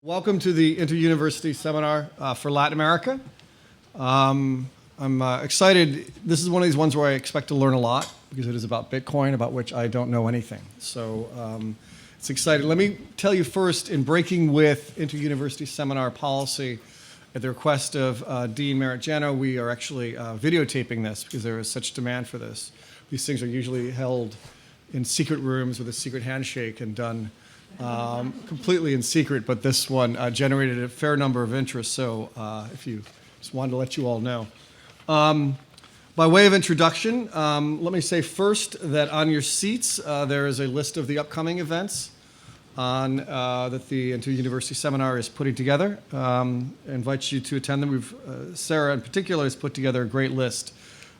Welcome to the Inter-University Seminar for Latin America. I'm excited. This is one of these ones where I expect to learn a lot because it is about Bitcoin, about which I don't know anything. So it's exciting. Let me tell you first, in breaking with Inter-University Seminar policy, at the request of Dean Marigiano, we are actually videotaping this because there is such demand for this. These things are usually held in secret rooms with a secret handshake and done completely in secret, but this one generated a fair number of interest, so if you just wanted to let you all know. By way of introduction, let me say first that on your seats there is a list of the upcoming events that the Inter-University Seminar is putting together. I invite you to attend them. Sarah in particular has put together a great list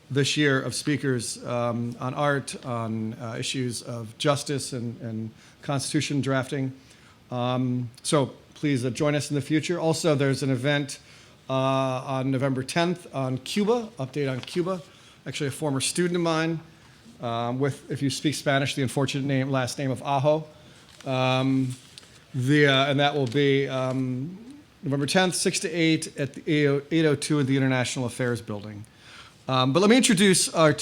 this year of speakers on art, on issues of justice and constitution drafting. So please join us in the future. Also, there's an event on November 10th on Cuba, update on Cuba. Actually, a former student of mine with, if you speak Spanish, the unfortunate last name of Ajo. And that will be November 10th, 6 to 8 at the 802 at the International Affairs Building. But let me introduce our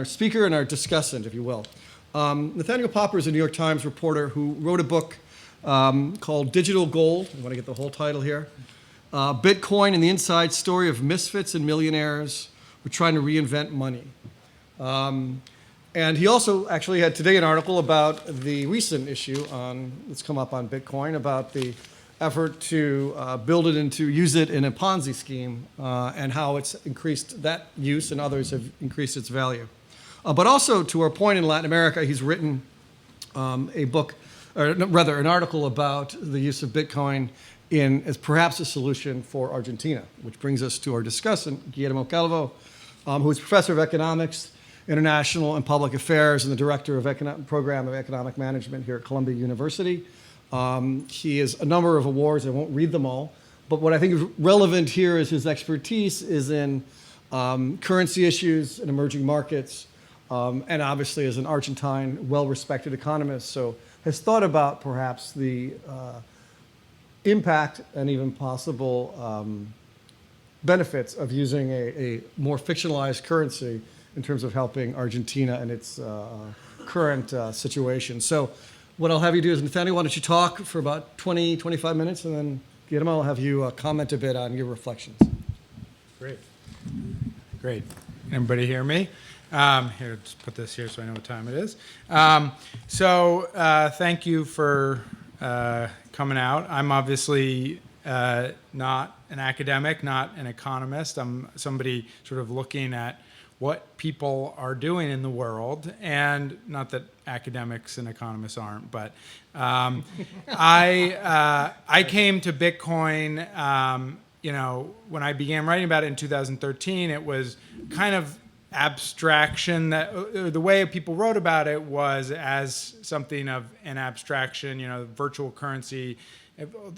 speaker and our discussant, if you will. Nathaniel Popper is a New York Times reporter who wrote a book called Digital Gold. I want to get the whole title here. Bitcoin and the Inside Story of Misfits and Millionaires who are trying to reinvent money. And he also actually had today an article about the recent issue that's come up on Bitcoin, about the effort to use it in a Ponzi scheme, and how it's increased that use and others have increased its value. But also, to our point in Latin America, he's written a book, or rather an article about the use of Bitcoin as perhaps a solution for Argentina, which brings us to our discussant, Guillermo Calvo, who is professor of economics, international and public affairs, and the director of program of economic management here at Columbia University. He has a number of awards. I won't read them all, but what I think is relevant here is his expertise is in currency issues and emerging markets, and obviously as an Argentine, well-respected economist, so has thought about perhaps the impact and even possible benefits of using a more fictionalized currency in terms of helping Argentina and its current situation. So what I'll have you do is, Nathaniel, why don't you talk for about 20, 25 minutes, and then Guillermo, I'll have you comment a bit on your reflections. Great. Can everybody hear me? Here, just put this here so I know what time it is. Thank you for coming out. I'm obviously not an academic, not an economist. I'm somebody sort of looking at what people are doing in the world, and not that academics and economists aren't, but I came to Bitcoin, when I began writing about it in 2013, it was kind of abstraction. That the way people wrote about it was as something of an abstraction, virtual currency.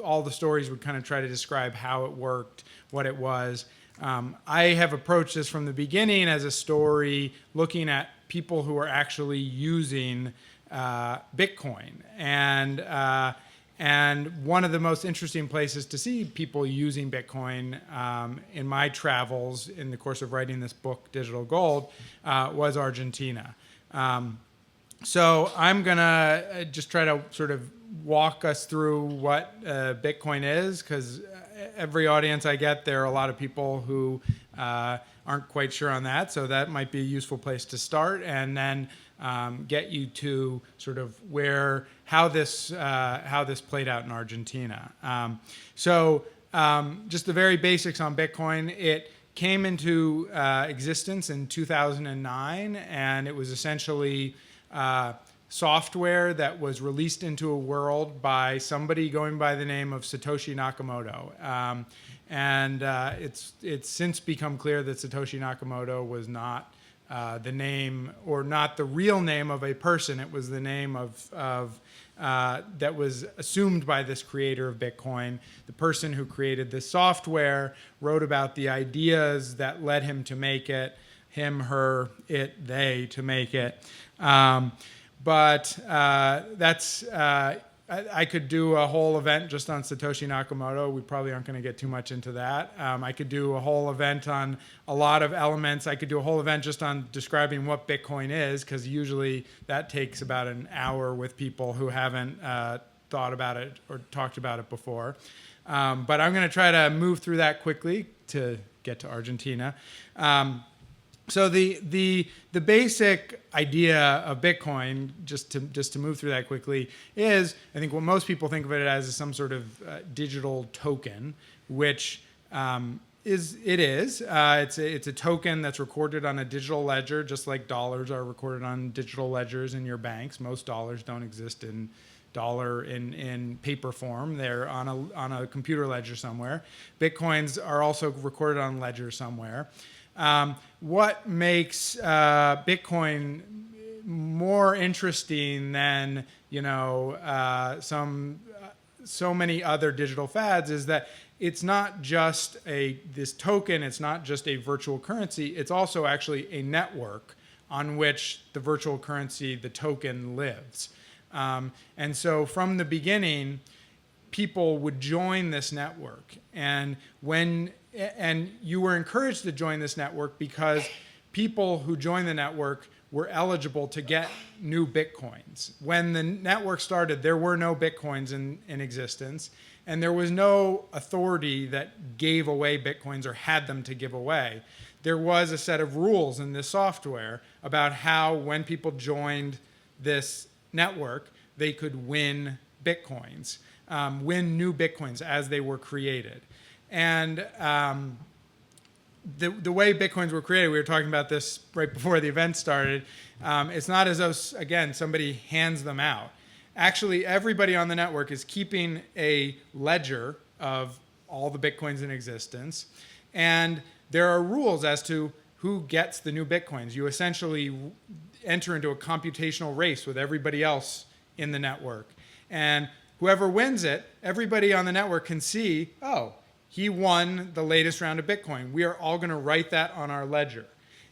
All the stories would kind of try to describe how it worked, what it was. I have approached this from the beginning as a story looking at people who are actually using Bitcoin. And one of the most interesting places to see people using Bitcoin in my travels in the course of writing this book, Digital Gold, was Argentina. So I'm going to just try to sort of walk us through what Bitcoin is, because every audience I get, there are a lot of people who aren't quite sure on that, so that might be a useful place to start, and then get you to sort of how this played out in Argentina. Just the very basics on Bitcoin. It came into existence in 2009, and it was essentially software that was released into a world by somebody going by the name of Satoshi Nakamoto. It's since become clear that Satoshi Nakamoto was not the name, or not the real name of a person. It was the name of that was assumed by this creator of Bitcoin. The person who created this software wrote about the ideas that led him to make it, him, her, it, they, to make it. But that's I could do a whole event just on Satoshi Nakamoto. We probably aren't going to get too much into that. I could do a whole event on a lot of elements. I could do a whole event just on describing what Bitcoin is, because usually that takes about an hour with people who haven't thought about it or talked about it before. But I'm going to try to move through that quickly to get to Argentina. So the basic idea of Bitcoin, just to move through that quickly, is, I think what most people think of it as, is some sort of digital token, which it's a token that's recorded on a digital ledger, just like dollars are recorded on digital ledgers in your banks. Most dollars don't exist in paper form. They're on a computer ledger somewhere. Bitcoins are also recorded on ledger somewhere. What makes Bitcoin more interesting than so many other digital fads is that it's not just this token. It's not just a virtual currency. It's also actually a network on which the virtual currency, the token, lives. And so from the beginning, people would join this network, and you were encouraged to join this network because people who joined the network were eligible to get new Bitcoins. When the network started, there were no Bitcoins in existence, and there was no authority that gave away Bitcoins or had them to give away. There was a set of rules in this software about how, when people joined this network, they could win Bitcoins, win new Bitcoins as they were created. And the way Bitcoins were created, we were talking about this right before the event started, it's not as though, again, somebody hands them out. Actually, everybody on the network is keeping a ledger of all the Bitcoins in existence, and there are rules as to who gets the new Bitcoins. You essentially enter into a computational race with everybody else in the network. And whoever wins it, everybody on the network can see, oh, he won the latest round of Bitcoin. We are all going to write that on our ledger.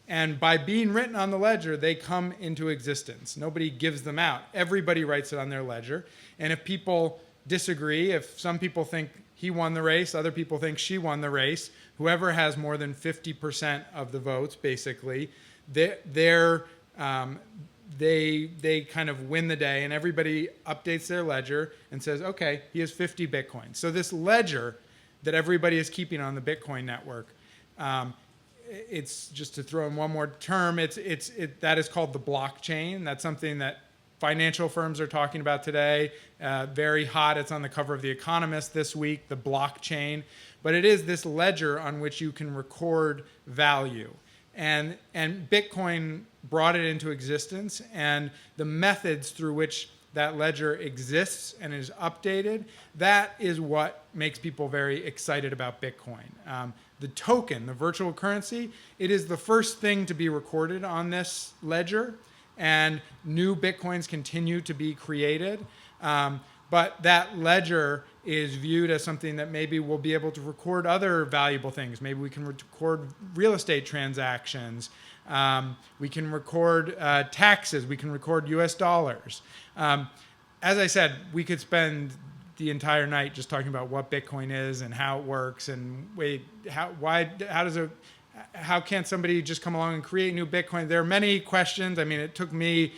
And by being written on the ledger, they come into existence. Nobody gives them out. Everybody writes it on their ledger. And if people disagree, if some people think he won the race, other people think she won the race, whoever has more than 50% of the votes, basically, they kind of win the day, and everybody updates their ledger and says, okay, he has 50 Bitcoins. So this ledger that everybody is keeping on the Bitcoin network, it's, just to throw in one more term, that is called the blockchain. That's something that financial firms are talking about today. Very hot. It's on the cover of The Economist this week, the blockchain. But it is this ledger on which you can record value. And Bitcoin brought it into existence, and the methods through which that ledger exists and is updated, that is what makes people very excited about Bitcoin. The token, the virtual currency, it is the first thing to be recorded on this ledger, and new Bitcoins continue to be created. But that ledger is viewed as something that maybe we'll be able to record other valuable things. Maybe we can record real estate transactions. We can record taxes. We can record US dollars. As I said, we could spend the entire night just talking about what Bitcoin is and how it works, and how can't somebody just come along and create new Bitcoin? There are many questions. I mean, it took me,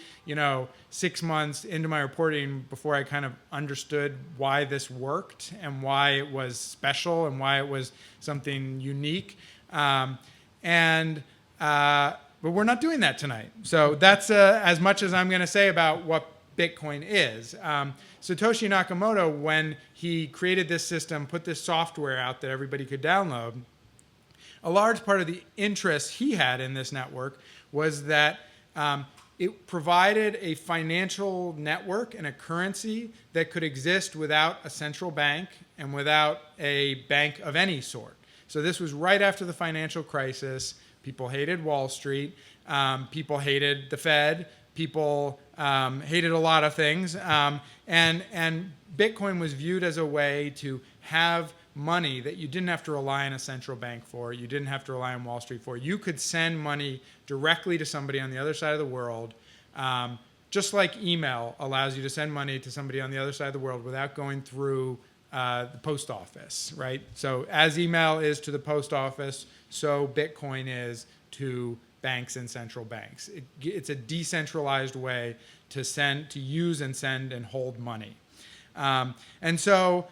6 months into my reporting before I kind of understood why this worked and why it was special and why it was something unique. But we're not doing that tonight. So that's as much as I'm going to say about what Bitcoin is. Satoshi Nakamoto, when he created this system, put this software out that everybody could download, a large part of the interest he had in this network was that it provided a financial network and a currency that could exist without a central bank and without a bank of any sort. So this was right after the financial crisis. People hated Wall Street. People hated the Fed. People hated a lot of things. And Bitcoin was viewed as a way to have money that you didn't have to rely on a central bank for. You didn't have to rely on Wall Street for. You could send money directly to somebody on the other side of the world just like email allows you to send money to somebody on the other side of the world without going through the post office, right? So as email is to the post office, so Bitcoin is to banks and central banks. It's a decentralized way to use and send and hold money. And so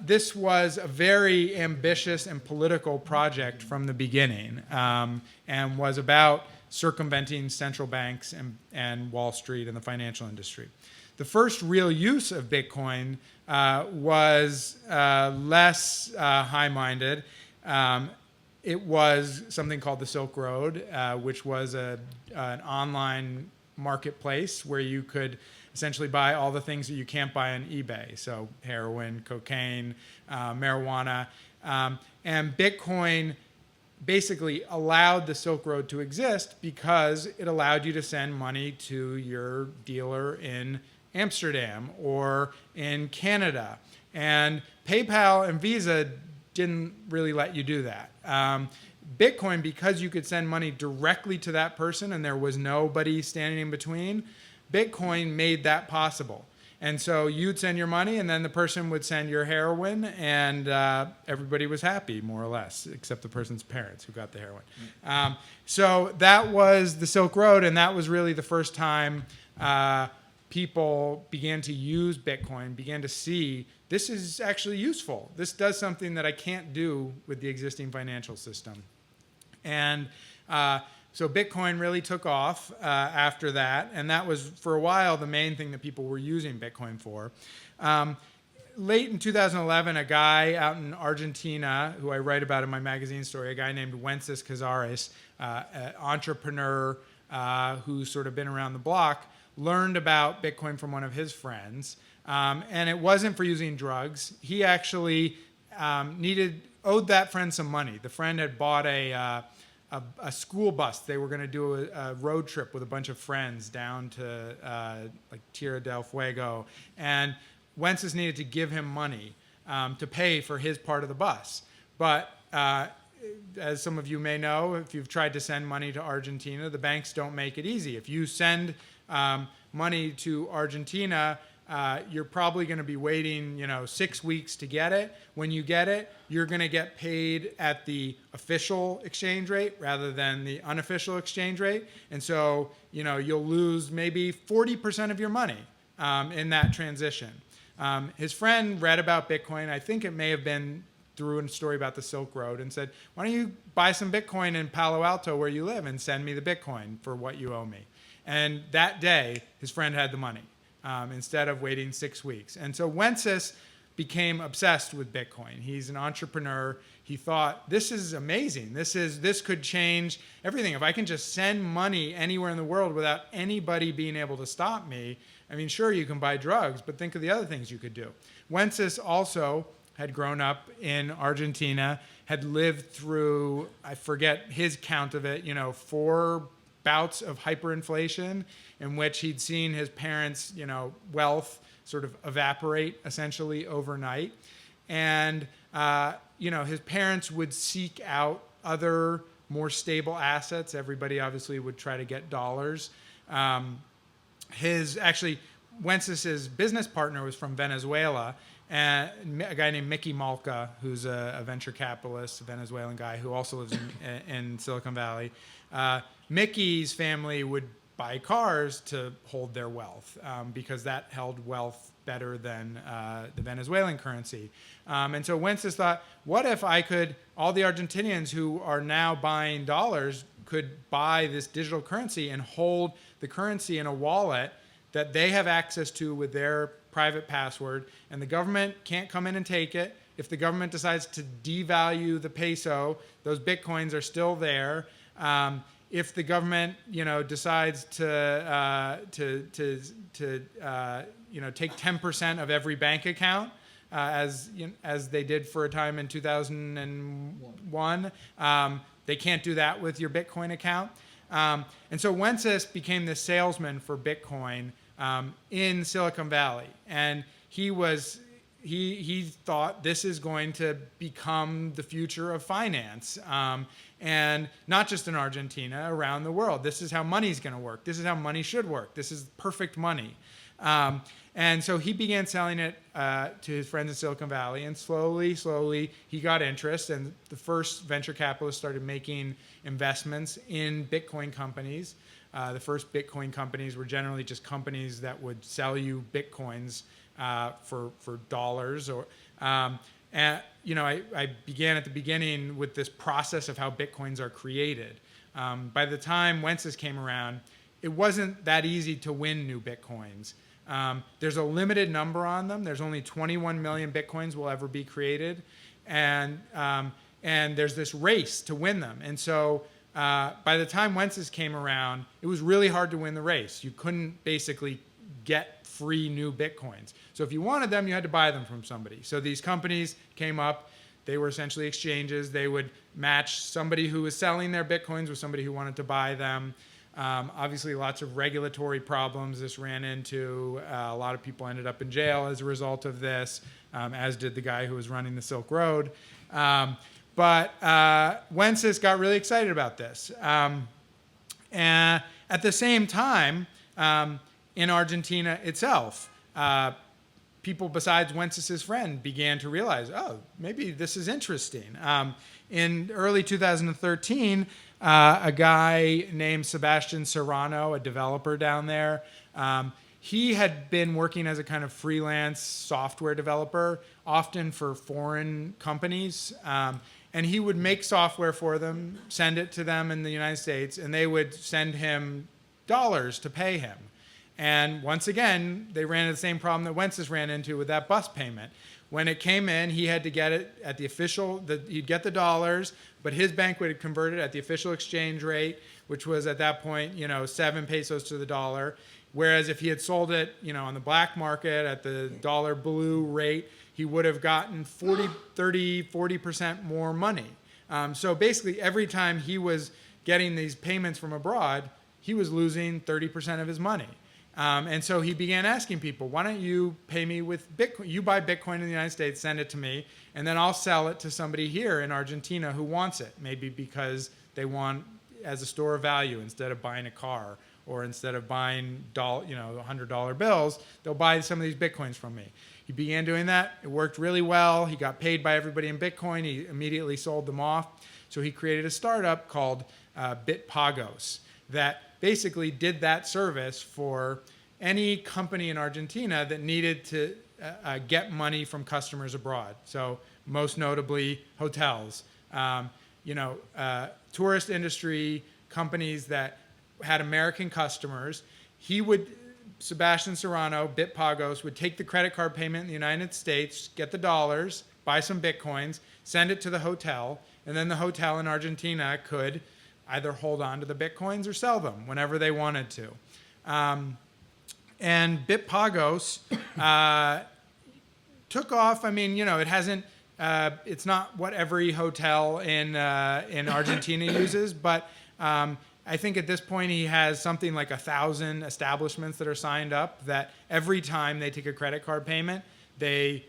this was a very ambitious and political project from the beginning, and was about circumventing central banks and Wall Street and the financial industry. The first real use of Bitcoin was less high-minded. It was something called the Silk Road, which was an online marketplace where you could essentially buy all the things that you can't buy on eBay. So heroin, cocaine, marijuana. And Bitcoin basically allowed the Silk Road to exist because it allowed you to send money to your dealer in Amsterdam or in Canada. And PayPal and Visa didn't really let you do that. Bitcoin, because you could send money directly to that person and there was nobody standing in between, Bitcoin made that possible. And so you'd send your money and then the person would send your heroin, and everybody was happy, more or less, except the person's parents who got the heroin. So that was the Silk Road, and that was really the first time people began to use Bitcoin, began to see this is actually useful. This does something that I can't do with the existing financial system. And so Bitcoin really took off after that, and that was, for a while, the main thing that people were using Bitcoin for. Late in 2011, a guy out in Argentina, who I write about in my magazine story, a guy named Wences Casares, an entrepreneur who's sort of been around the block, learned about Bitcoin from one of his friends. And it wasn't for using drugs. He actually owed that friend some money. The friend had bought a school bus. They were going to do a road trip with a bunch of friends down to like Tierra del Fuego. And Wences needed to give him money to pay for his part of the bus. But as some of you may know, if you've tried to send money to Argentina, the banks don't make it easy. If you send money to Argentina, you're probably going to be waiting, 6 weeks to get it. When you get it, you're going to get paid at the official exchange rate rather than the unofficial exchange rate. And so, you'll lose maybe 40% of your money in that transition. His friend read about Bitcoin. I think it may have been through a story about the Silk Road, and said, why don't you buy some Bitcoin in Palo Alto where you live and send me the Bitcoin for what you owe me. And that day, his friend had the money. Instead of waiting 6 weeks. And so Wences became obsessed with Bitcoin. He's an entrepreneur. He thought, this is amazing. This could change everything. If I can just send money anywhere in the world without anybody being able to stop me, I mean, sure, you can buy drugs, but think of the other things you could do. Wences also had grown up in Argentina, had lived through, I forget his count of it, 4 bouts of hyperinflation in which he'd seen his parents' wealth sort of evaporate essentially overnight. And his parents would seek out other more stable assets. Everybody obviously would try to get dollars. Wences's business partner was from Venezuela, and a guy named Mickey Malka, who's a venture capitalist, a Venezuelan guy who also lives in Silicon Valley. Mickey's family would buy cars to hold their wealth because that held wealth better than the Venezuelan currency. And so Wences thought, what if all the Argentinians who are now buying dollars could buy this digital currency and hold the currency in a wallet that they have access to with their private password, and the government can't come in and take it. If the government decides to devalue the peso, those Bitcoins are still there. If the government, decides to take 10% of every bank account, as they did for a time in 2001, they can't do that with your Bitcoin account. And so Wences became the salesman for Bitcoin in Silicon Valley, and he was he thought this is going to become the future of finance, and not just in Argentina, around the world. This is how money's going to work. This is how money should work. This is perfect money. And so he began selling it to his friends in Silicon Valley, and slowly he got interest, and the first venture capitalists started making investments in Bitcoin companies. The first Bitcoin companies were generally just companies that would sell you Bitcoins for dollars. And I began at the beginning with this process of how Bitcoins are created. By the time Wences came around, it wasn't that easy to win new Bitcoins. There's a limited number on them. There's only 21 million Bitcoins will ever be created, and there's this race to win them. And so by the time Wences came around, it was really hard to win the race. You couldn't basically get free new Bitcoins. So if you wanted them, you had to buy them from somebody. So these companies came up. They were essentially exchanges. They would match somebody who was selling their Bitcoins with somebody who wanted to buy them. Obviously, lots of regulatory problems this ran into. A lot of people ended up in jail as a result of this, as did the guy who was running the Silk Road. But Wences got really excited about this. And at the same time, in Argentina itself, people besides Wences' friend began to realize, oh, maybe this is interesting. In early 2013, a guy named Sebastian Serrano, a developer down there, he had been working as a kind of freelance software developer, often for foreign companies. And he would make software for them, send it to them in the United States, and they would send him dollars to pay him. And once again, they ran into the same problem that Wences ran into with that bus payment. When it came in, he had to get it at the official, he'd get the dollars, but his bank would convert it at the official exchange rate, which was at that point, 7 pesos to the dollar. Whereas if he had sold it, on the black market at the dollar blue rate, he would have gotten 40% more money. So basically, every time he was getting these payments from abroad, he was losing 30% of his money. And so he began asking people, why don't you pay me with Bitcoin? You buy Bitcoin in the United States, send it to me, and then I'll sell it to somebody here in Argentina who wants it, maybe because they want as a store of value instead of buying a car, or instead of buying $100 bills, they'll buy some of these Bitcoins from me. He began doing that. It worked really well. He got paid by everybody in Bitcoin. He immediately sold them off. So he created a startup called Bitpagos that basically did that service for any company in Argentina that needed to get money from customers abroad. So most notably hotels, tourist industry, companies that had American customers. Sebastian Serrano, Bitpagos, would take the credit card payment in the United States, get the dollars, buy some Bitcoins, send it to the hotel, and then the hotel in Argentina could either hold on to the Bitcoins or sell them whenever they wanted to. And Bitpagos took off. I mean, it hasn't. It's not what every hotel in Argentina uses, but I think at this point he has something like 1,000 establishments that are signed up. That every time they take a credit card payment, they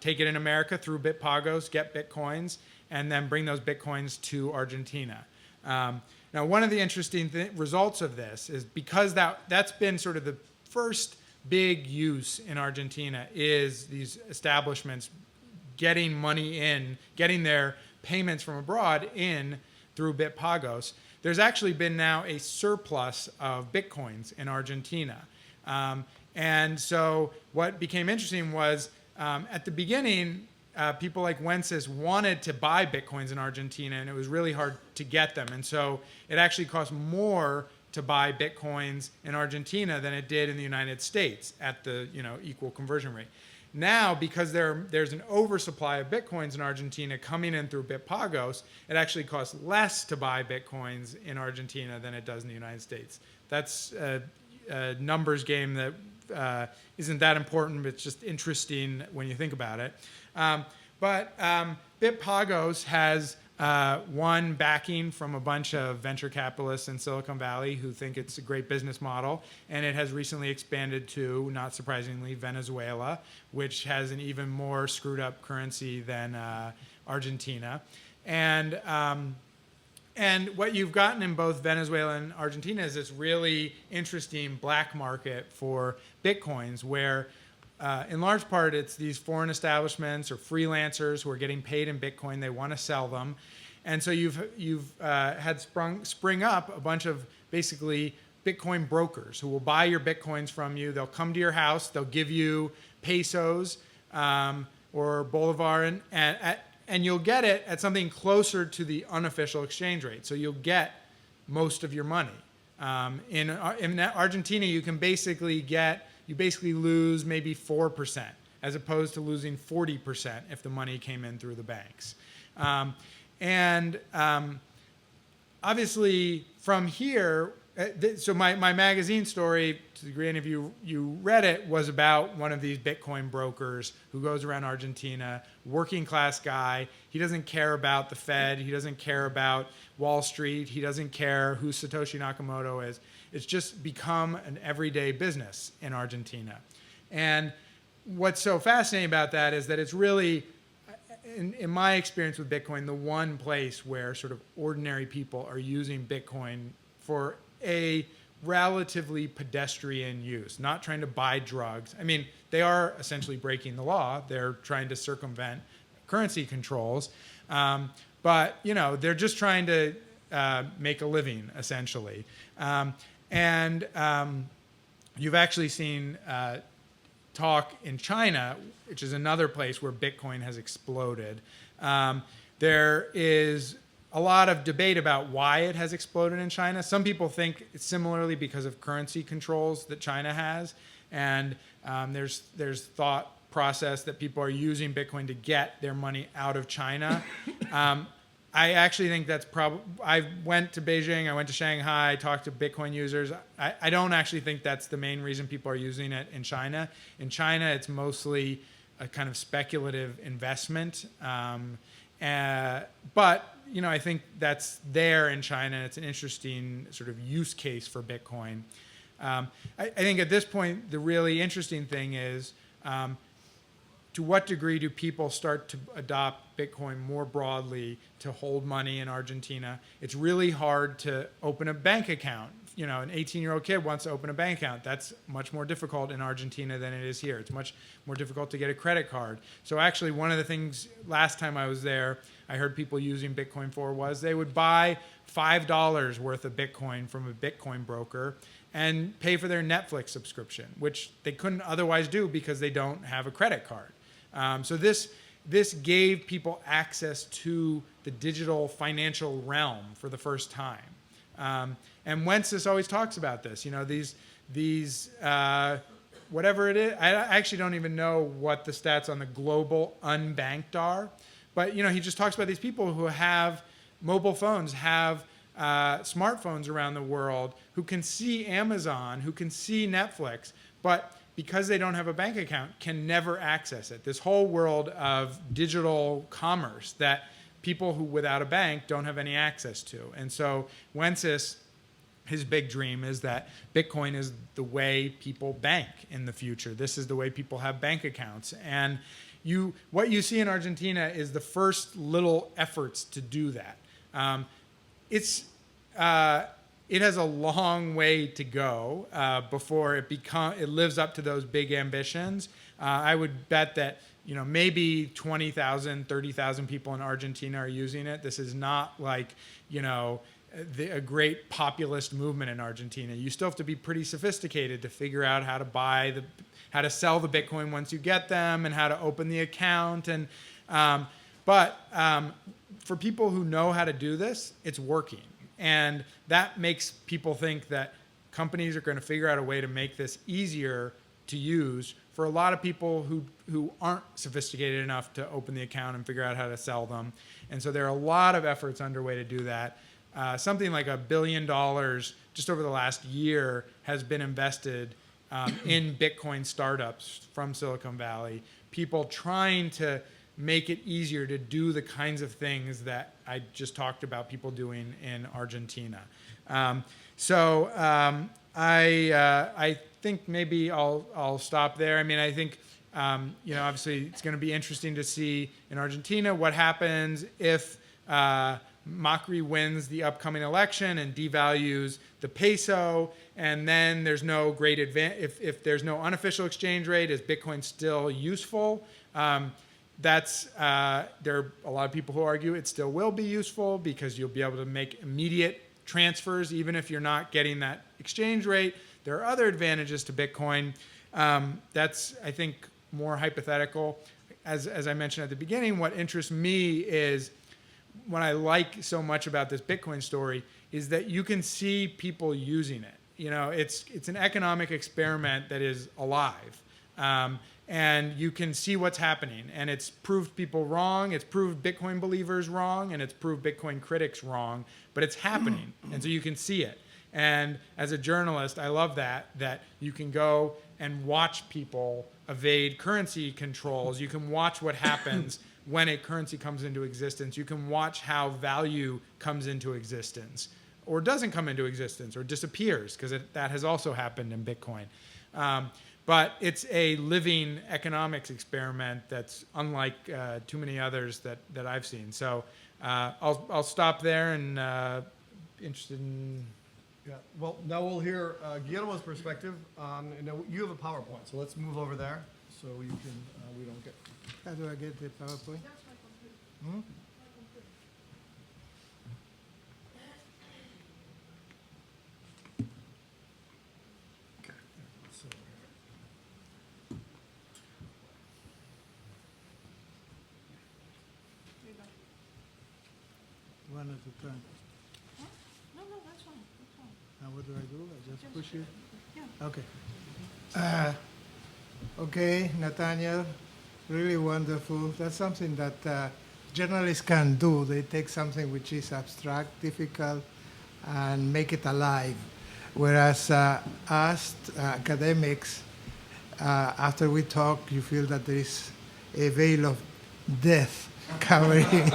take it in America through Bitpagos, get Bitcoins, and then bring those Bitcoins to Argentina. Now, one of the interesting results of this is because that's been sort of the first big use in Argentina is these establishments getting money in, getting their payments from abroad in through Bitpagos. There's actually been now a surplus of Bitcoins in Argentina. And so what became interesting was at the beginning, people like Wences wanted to buy Bitcoins in Argentina, and it was really hard to get them. And so it actually cost more to buy Bitcoins in Argentina than it did in the United States at the equal conversion rate. Now, because there's an oversupply of Bitcoins in Argentina coming in through Bitpagos, it actually costs less to buy Bitcoins in Argentina than it does in the United States. That's a numbers game that isn't that important, but it's just interesting when you think about it. But Bitpagos has One, backing from a bunch of venture capitalists in Silicon Valley who think it's a great business model. And it has recently expanded to, not surprisingly, Venezuela, which has an even more screwed up currency than Argentina. And what you've gotten in both Venezuela and Argentina is this really interesting black market for Bitcoins where in large part, it's these foreign establishments or freelancers who are getting paid in Bitcoin. They want to sell them. And so you've had spring up a bunch of basically Bitcoin brokers who will buy your Bitcoins from you. They'll come to your house. They'll give you pesos or Bolivar, and you'll get it at something closer to the unofficial exchange rate. So you'll get most of your money. In Argentina, you basically lose maybe 4%, as opposed to losing 40% if the money came in through the banks. Obviously, from here, so my magazine story, to the degree any of you read it, was about one of these Bitcoin brokers who goes around Argentina, working class guy. He doesn't care about the Fed. He doesn't care about Wall Street. He doesn't care who Satoshi Nakamoto is. It's just become an everyday business in Argentina. And what's so fascinating about that is that it's really, in my experience with Bitcoin, the one place where sort of ordinary people are using Bitcoin for a relatively pedestrian use, not trying to buy drugs. I mean, they are essentially breaking the law. They're trying to circumvent currency controls. But, they're just trying to make a living, essentially. You've actually seen talk in China, which is another place where Bitcoin has exploded. There is a lot of debate about why it has exploded in China. Some people think it's similarly because of currency controls that China has, and there's thought process that people are using Bitcoin to get their money out of China. I actually think that's probably. I went to Beijing, I went to Shanghai, talked to Bitcoin users. I don't actually think that's the main reason people are using it in China. In China, it's mostly a kind of speculative investment. But I think that's there in China. It's an interesting sort of use case for Bitcoin. I think at this point, the really interesting thing is, to what degree do people start to adopt Bitcoin more broadly to hold money in Argentina? It's really hard to open a bank account. An 18-year-old kid wants to open a bank account. That's much more difficult in Argentina than it is here. It's much more difficult to get a credit card. So actually, one of the things last time I was there, I heard people using Bitcoin for was they would buy $5 worth of Bitcoin from a Bitcoin broker and pay for their Netflix subscription, which they couldn't otherwise do because they don't have a credit card. So this gave people access to the digital financial realm for the first time. And Wences always talks about this. These whatever it is. I actually don't even know what the stats on the global unbanked are, but he just talks about these people who have mobile phones, have smartphones around the world, who can see Amazon, who can see Netflix, but because they don't have a bank account, can never access it. This whole world of digital commerce that people who without a bank don't have any access to. And so Wences, his big dream is that Bitcoin is the way people bank in the future. This is the way people have bank accounts. And what you see in Argentina is the first little efforts to do that. It has a long way to go before it lives up to those big ambitions. I would bet that maybe 20,000, 30,000 people in Argentina are using it. This is not like a great populist movement in Argentina. You still have to be pretty sophisticated to figure out how to sell the Bitcoin once you get them, and how to open the account. But for people who know how to do this, it's working. And that makes people think that companies are going to figure out a way to make this easier to use for a lot of people who aren't sophisticated enough to open the account and figure out how to sell them. And so there are a lot of efforts underway to do that. Something like $1 billion just over the last year has been invested in Bitcoin startups from Silicon Valley, people trying to make it easier to do the kinds of things that I just talked about people doing in Argentina. I think maybe I'll stop there. I mean, I think obviously it's going to be interesting to see in Argentina what happens if Macri wins the upcoming election and devalues the peso, and then there's no great advantage. If there's no unofficial exchange rate, is Bitcoin still useful? There are a lot of people who argue it still will be useful because you'll be able to make immediate transfers even if you're not getting that exchange rate. There are other advantages to Bitcoin. That's, I think, more hypothetical. As I mentioned at the beginning, what interests me is what I like so much about this Bitcoin story is that you can see people using it. It's an economic experiment that is alive. And you can see what's happening. And it's proved people wrong. It's proved Bitcoin believers wrong. And it's proved Bitcoin critics wrong. But it's happening. And so you can see it. And as a journalist, I love that you can go and watch people evade currency controls. You can watch what happens when a currency comes into existence. You can watch how value comes into existence or doesn't come into existence or disappears, because that has also happened in Bitcoin. But it's a living economics experiment that's unlike too many others that I've seen. So I'll stop there and interested in... Yeah. Well, now we'll hear Guillermo's perspective. And you have a PowerPoint, so let's move over there so you can we don't get. How do I get the PowerPoint? Hmm? Okay. So, One at a time. No, that's fine. That's fine. Now what do I do? I just push it? Yeah. Okay. Okay, Nathaniel, really wonderful. That's something that journalists can do. They take something which is abstract, difficult, and make it alive. Whereas us academics, after we talk, you feel that there is a veil of death covering.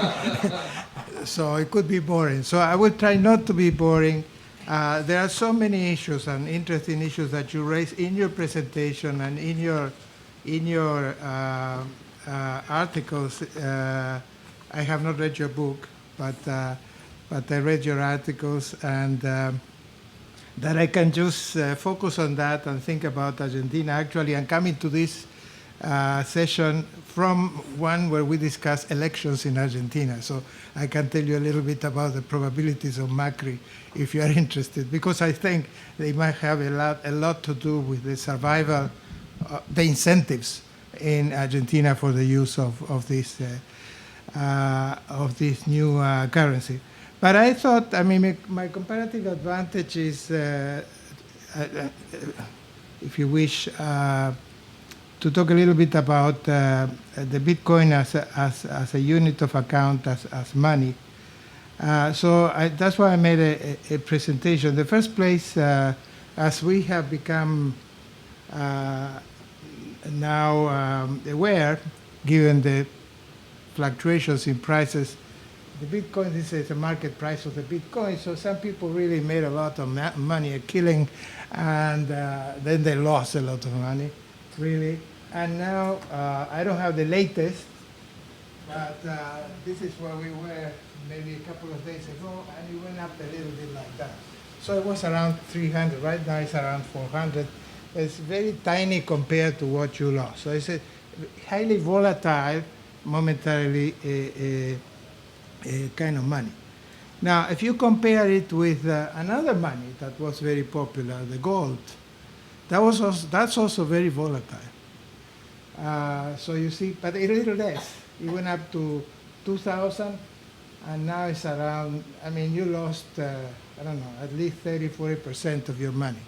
So it could be boring. So I will try not to be boring. There are so many issues and interesting issues that you raise in your presentation and in your articles. I have not read your book, but I read your articles, and that I can just focus on that and think about Argentina. Actually, I'm coming to this session from one where we discuss elections in Argentina. So I can tell you a little bit about the probabilities of Macri if you are interested, because I think they might have a lot to do with the survival, the incentives in Argentina for the use of this new currency. But I thought, I mean, my comparative advantage is, if you wish, to talk a little bit about the Bitcoin as a unit of account, as money. That's why I made a presentation. The first place, as we have become now aware, given the fluctuations in prices, the Bitcoin, this is the market price of the Bitcoin, so some people really made a lot of money, a killing, and then they lost a lot of money, really. And now, I don't have the latest, but this is where we were maybe a couple of days ago, and it went up a little bit like that. So it was around 300, right now it's around 400. It's very tiny compared to what you lost. So it's a highly volatile, momentarily, a kind of money. Now, if you compare it with another money that was very popular, the gold, that's also very volatile. So you see, but a little less. It went up to 2,000, and now it's around, I mean, you lost, I don't know, at least 30-40% of your money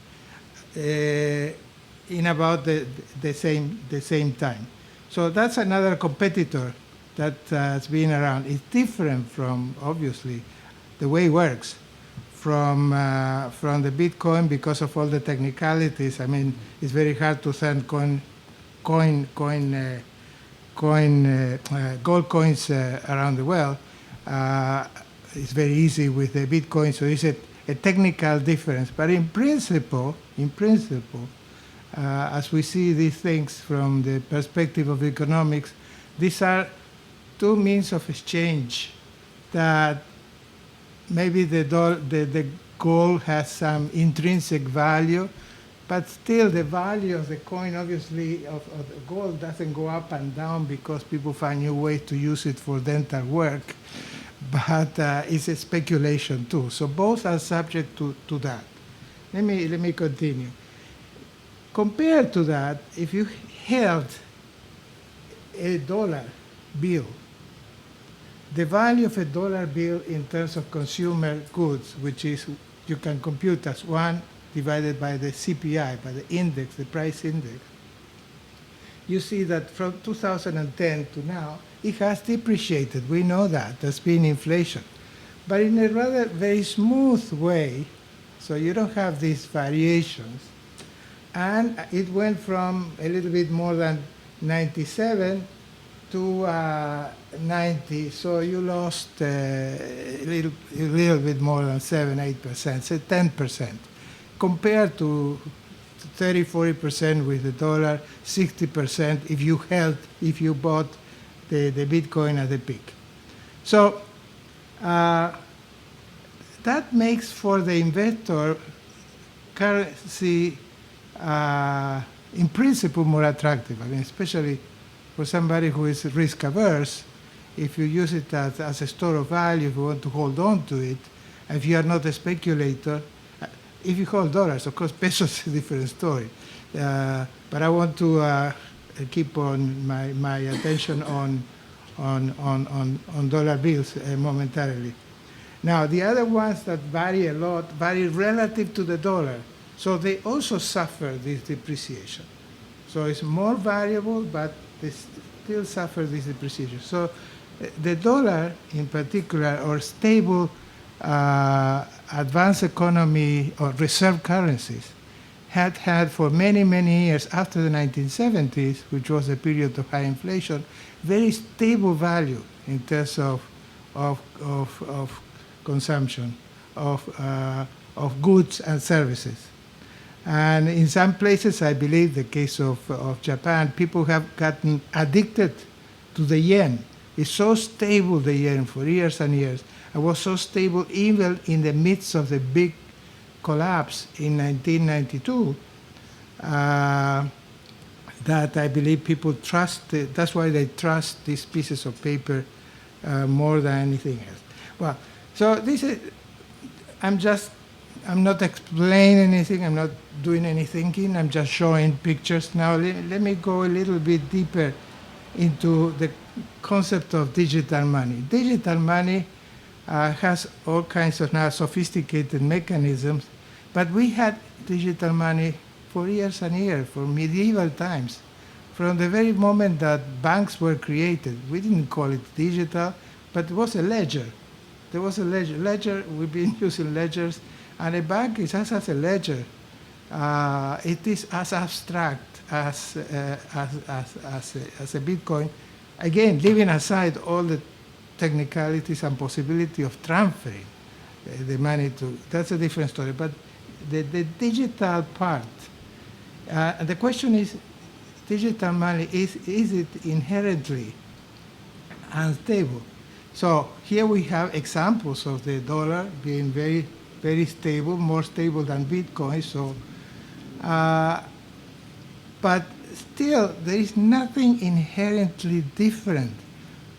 in about the same time. So that's another competitor that has been around. It's different from, obviously, the way it works from the Bitcoin because of all the technicalities. I mean, it's very hard to send coin gold coins around the world. It's very easy with the Bitcoin, so it's a technical difference. But in principle, as we see these things from the perspective of economics, these are two means of exchange that maybe the gold has some intrinsic value, but still the value of the coin, obviously, of the gold doesn't go up and down because people find new ways to use it for dental work, but it's a speculation too. So both are subject to that. Let me continue. Compared to that, if you held a dollar bill, the value of a dollar bill in terms of consumer goods, which is you can compute as 1 divided by the CPI, by the index, the price index, you see that from 2010 to now, it has depreciated. We know that. There's been inflation. But in a rather very smooth way, so you don't have these variations. And it went from a little bit more than 97 to 90, so you lost a little bit more than 7-8%, say 10%, compared to 30-40% with the dollar, 60% if you bought the Bitcoin at the peak. So that makes for the investor currency in principle more attractive. I mean, especially for somebody who is risk averse, if you use it as a store of value, if you want to hold on to it, if you are not a speculator, if you hold dollars, of course, pesos is a different story. But I want to keep on my attention on dollar bills momentarily. Now, the other ones that vary a lot vary relative to the dollar, so they also suffer this depreciation. So it's more variable, but they still suffer this depreciation. So the dollar in particular, or stable advanced economy or reserve currencies, had for many, many years after the 1970s, which was a period of high inflation, very stable value in terms of consumption, of goods and services. And in some places, I believe the case of Japan, people have gotten addicted to the yen. It's so stable, the yen, for years and years. It was so stable even in the midst of the big collapse in 1992 that I believe people trust it. That's why they trust these pieces of paper more than anything else. Well, so this is, I'm not explaining anything, I'm not doing any thinking, I'm just showing pictures. Now let me go a little bit deeper into the concept of digital money. Digital money has all kinds of now sophisticated mechanisms, but we had digital money for years and years, for medieval times. From the very moment that banks were created, we didn't call it digital, but it was a ledger. There was a ledger. Ledger, we've been using ledgers, and a bank is just as a ledger. It is as abstract as a Bitcoin. Again, leaving aside all the technicalities and possibility of transferring the money to, that's a different story. But the digital part, the question is, digital money, is it inherently unstable? So here we have examples of the dollar being very, very stable, more stable than Bitcoin. So, but still, there is nothing inherently different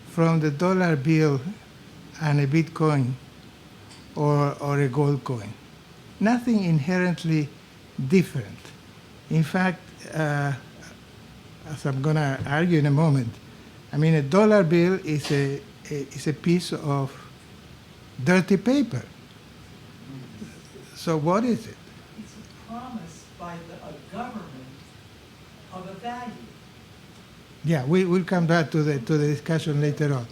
from the dollar bill and a Bitcoin or a gold coin. Nothing inherently different. In fact, as I'm going to argue in a moment, I mean, a dollar bill is a piece of dirty paper. So what is it? It's a promise by a government of a value. Yeah, we'll come back to the discussion later on.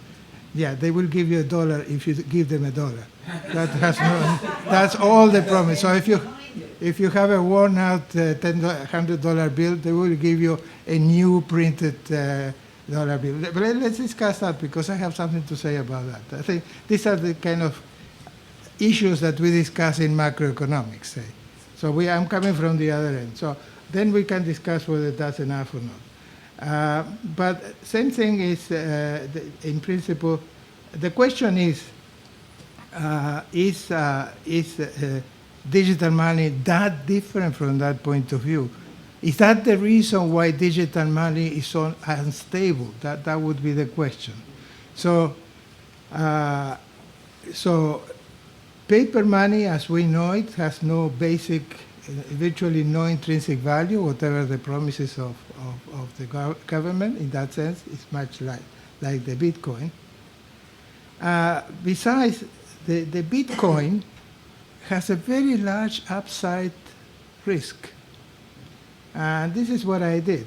Yeah, they will give you $1 if you give them $1. That has no, that's all the promise. So if you have a worn out $100 bill, they will give you a new printed dollar bill. But let's discuss that because I have something to say about that. I think these are the kind of issues that we discuss in macroeconomics, say. So I'm coming from the other end. So then we can discuss whether that's enough or not. But same thing is, in principle, the question is digital money that different from that point of view? Is that the reason why digital money is so unstable? That would be the question. So, paper money, as we know it, has no basic, virtually no intrinsic value, whatever the promises of the government. In that sense, it's much like the Bitcoin. Besides, the Bitcoin has a very large upside risk. And this is what I did.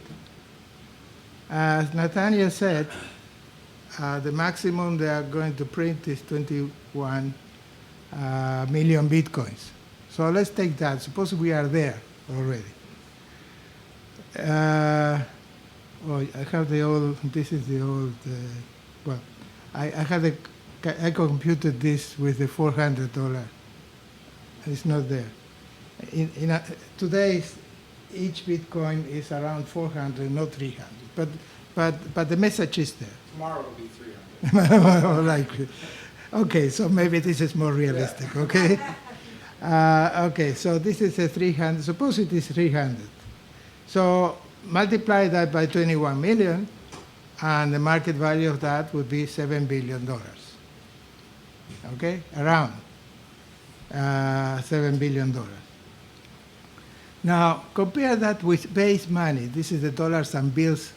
As Nathaniel said, the maximum they are going to print is 21 million Bitcoins. So let's take that. Suppose we are there already. I have the old, this is the old, well, I computed this with the $400. It's not there. Today, each Bitcoin is around 400, not 300. But the message is there. Tomorrow will be 300. Likely. Okay, so maybe this is more realistic, okay? Okay, so this is a 300. Suppose it is 300. So multiply that by 21 million, and the market value of that would be $7 billion. Okay, around $7 billion. Now, compare that with base money. This is the dollars and bills.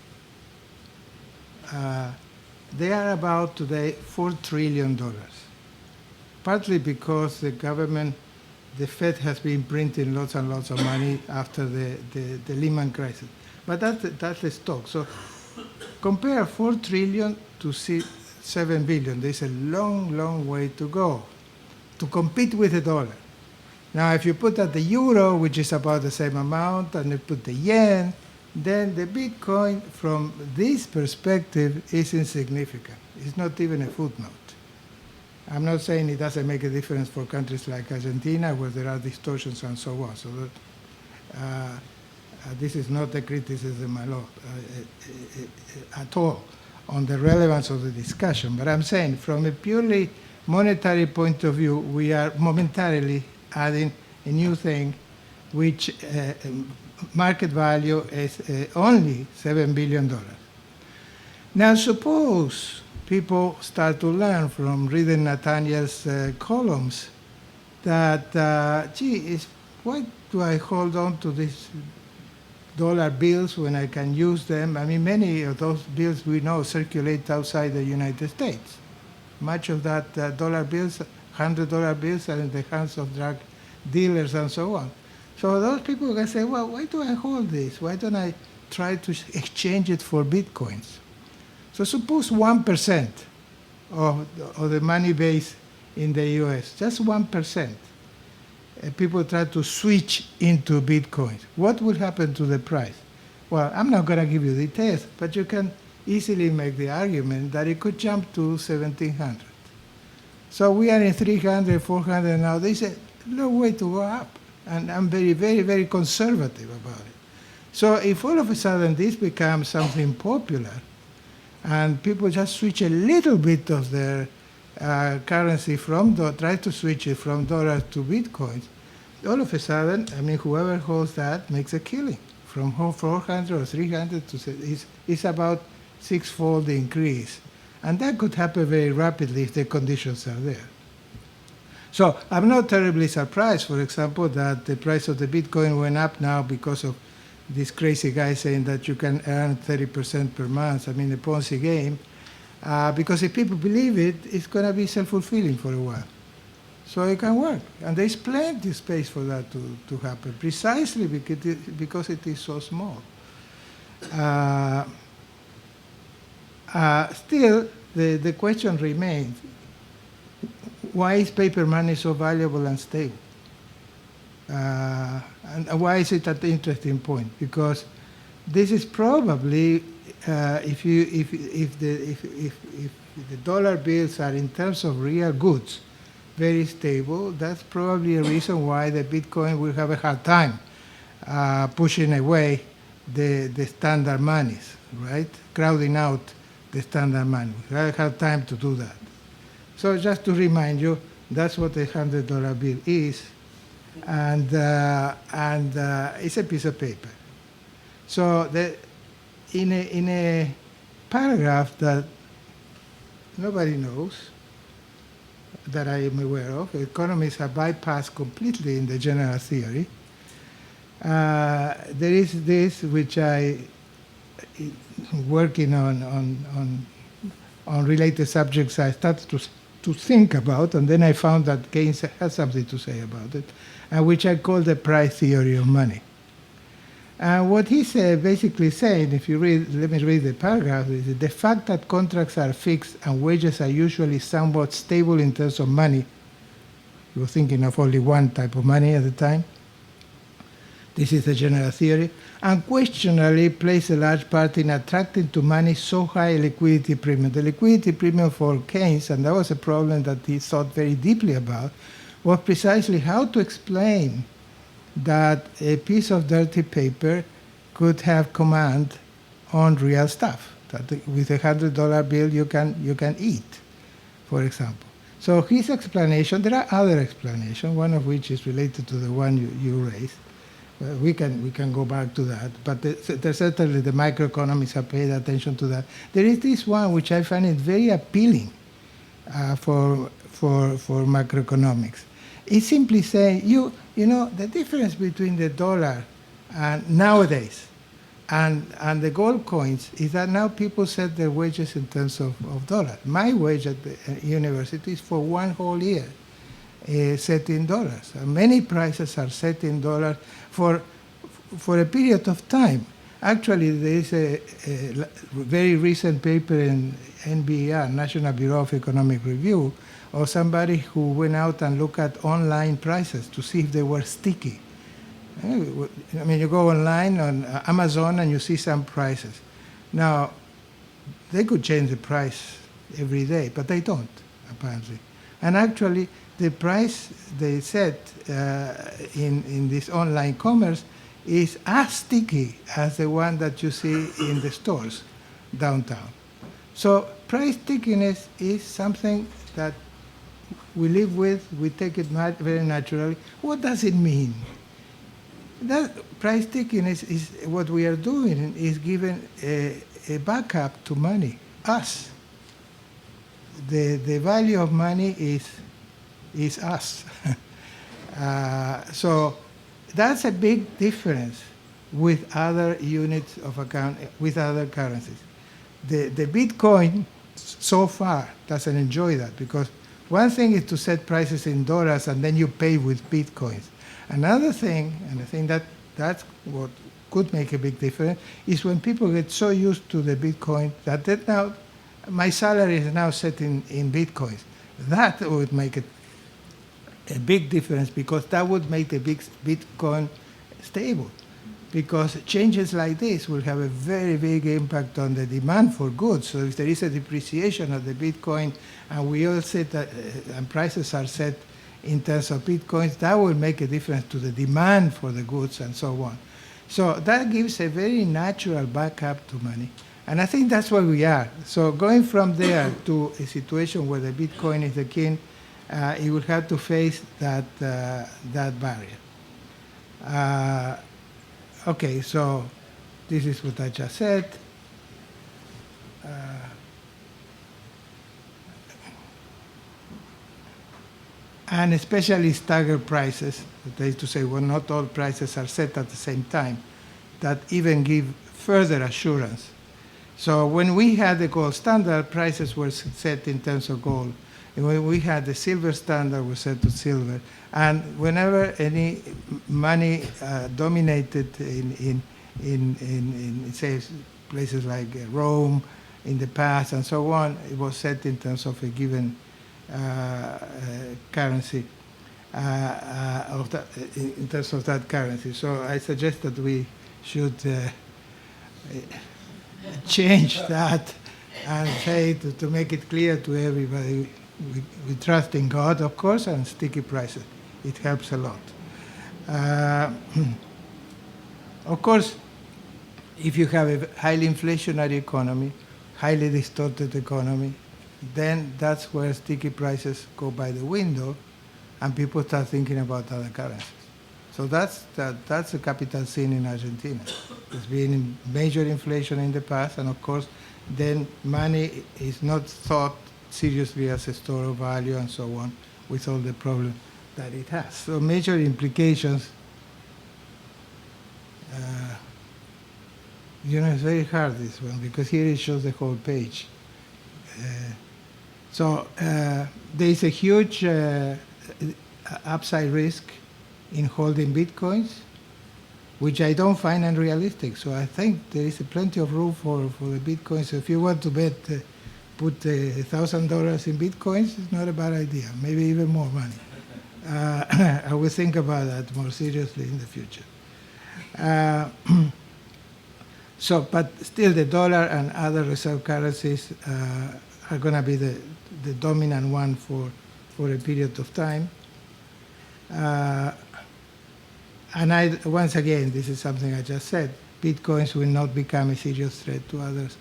They are about today $4 trillion, partly because the government, the Fed has been printing lots and lots of money after the Lehman crisis. But that's the stock. So compare 4 trillion to 7 billion. There's a long, long way to go to compete with the dollar. Now, if you put that the euro, which is about the same amount, and you put the yen, then the Bitcoin, from this perspective, is insignificant. It's not even a footnote. I'm not saying it doesn't make a difference for countries like Argentina, where there are distortions and so on. So that, this is not a criticism at all on the relevance of the discussion. But I'm saying, from a purely monetary point of view, we are momentarily adding a new thing, which market value is only $7 billion. Now, suppose people start to learn from reading Nathaniel's columns that, why do I hold on to these dollar bills when I can use them? I mean, many of those bills we know circulate outside the United States. Much of that dollar bills, $100 bills, are in the hands of drug dealers and so on. So those people can say, well, why do I hold this? Why don't I try to exchange it for Bitcoins? So suppose 1% of the money base in the US, just 1%, people try to switch into Bitcoins. What will happen to the price? Well, I'm not going to give you details, but you can easily make the argument that it could jump to 1,700. So we are in 300, 400 now. There's a long way to go up. And I'm very, very, very conservative about it. So if all of a sudden this becomes something popular, and people just switch a little bit of their currency try to switch it from dollars to Bitcoins, all of a sudden, I mean, whoever holds that makes a killing. From 400 or 300 to, it's about six-fold increase. And that could happen very rapidly if the conditions are there. So I'm not terribly surprised, for example, that the price of the Bitcoin went up now because of this crazy guy saying that you can earn 30% per month. I mean, a Ponzi game. Because if people believe it, it's going to be self-fulfilling for a while. So it can work. And there's plenty of space for that to happen, precisely because it is so small. Still, the question remains, why is paper money so valuable and stable? And why is it an interesting point? Because this is probably the dollar bills are in terms of real goods very stable, that's probably a reason why the Bitcoin will have a hard time pushing away the standard monies, right? Crowding out the standard money. We have a hard time to do that. So just to remind you, that's what a $100 bill is, and it's a piece of paper. So in a paragraph that nobody knows, that I am aware of, economists have bypassed completely in the general theory. There is this which I working on related subjects. I started to think about, and then I found that Keynes has something to say about it, which I call the price theory of money. What he's basically saying, if you read, let me read the paragraph, is the fact that contracts are fixed and wages are usually somewhat stable in terms of money. You were thinking of only one type of money at the time. This is the general theory. Unquestionably plays a large part in attracting to money so high a liquidity premium. The liquidity premium for Keynes, and that was a problem that he thought very deeply about, was precisely how to explain that a piece of dirty paper could have command on real stuff. That with a $100 bill you can eat, for example. So his explanation, there are other explanations, one of which is related to the one you raised. We can go back to that, but there's certainly the microeconomists have paid attention to that. There is this one which I find it very appealing for macroeconomics. It's simply saying, you know, the difference between the dollar and nowadays and the gold coins is that now people set their wages in terms of dollar. My wage at the university is for one whole year set in dollars. And many prices are set in dollars for a period of time. Actually, there is a very recent paper in NBER, National Bureau of Economic Review, or somebody who went out and looked at online prices to see if they were sticky. I mean, you go online on Amazon and you see some prices. Now, they could change the price every day, but they don't, apparently. And actually, the price they set in this online commerce is as sticky as the one that you see in the stores downtown. So price stickiness is something that we live with, we take it very naturally. What does it mean? That price stickiness is what we are doing, is giving a backup to money, us. The value of money is us. So that's a big difference with other units of account, with other currencies. The Bitcoin so far doesn't enjoy that, because one thing is to set prices in dollars and then you pay with Bitcoins. Another thing, and I think that's what could make a big difference, is when people get so used to the Bitcoin that now my salary is now set in Bitcoins. That would make it a big difference, because that would make the big Bitcoin stable. Because changes like this will have a very big impact on the demand for goods. So if there is a depreciation of the Bitcoin and we all set and prices are set in terms of Bitcoins, that will make a difference to the demand for the goods and so on. So that gives a very natural backup to money. And I think that's where we are. So going from there to a situation where the Bitcoin is the king, it will have to face that barrier. Okay, so this is what I just said. And especially staggered prices, that is to say, well, not all prices are set at the same time, that even give further assurance. So when we had the gold standard, prices were set in terms of gold. And when we had the silver standard, was set to silver. And whenever any money dominated in say, places like Rome in the past and so on, it was set in terms of a given currency, in terms of that currency. So I suggest that we should change that and say to make it clear to everybody, we trust in God, of course, and sticky prices. It helps a lot. Of course, if you have a highly inflationary economy, highly distorted economy, then that's where sticky prices go by the window and people start thinking about other currencies. So that's a capital sin in Argentina. There's been major inflation in the past, and of course, then money is not thought seriously as a store of value and so on, with all the problems that it has. So major implications. It's very hard, this one, because here it shows the whole page. There is a huge upside risk in holding bitcoins, which I don't find unrealistic. So I think there is plenty of room for the bitcoins. So if you want to bet, put $1,000 in bitcoins, it's not a bad idea. Maybe even more money. I will think about that more seriously in the future. But still, the dollar and other reserve currencies are going to be the dominant one for a period of time. Once again, this is something I just said, bitcoins will not become a serious threat to others.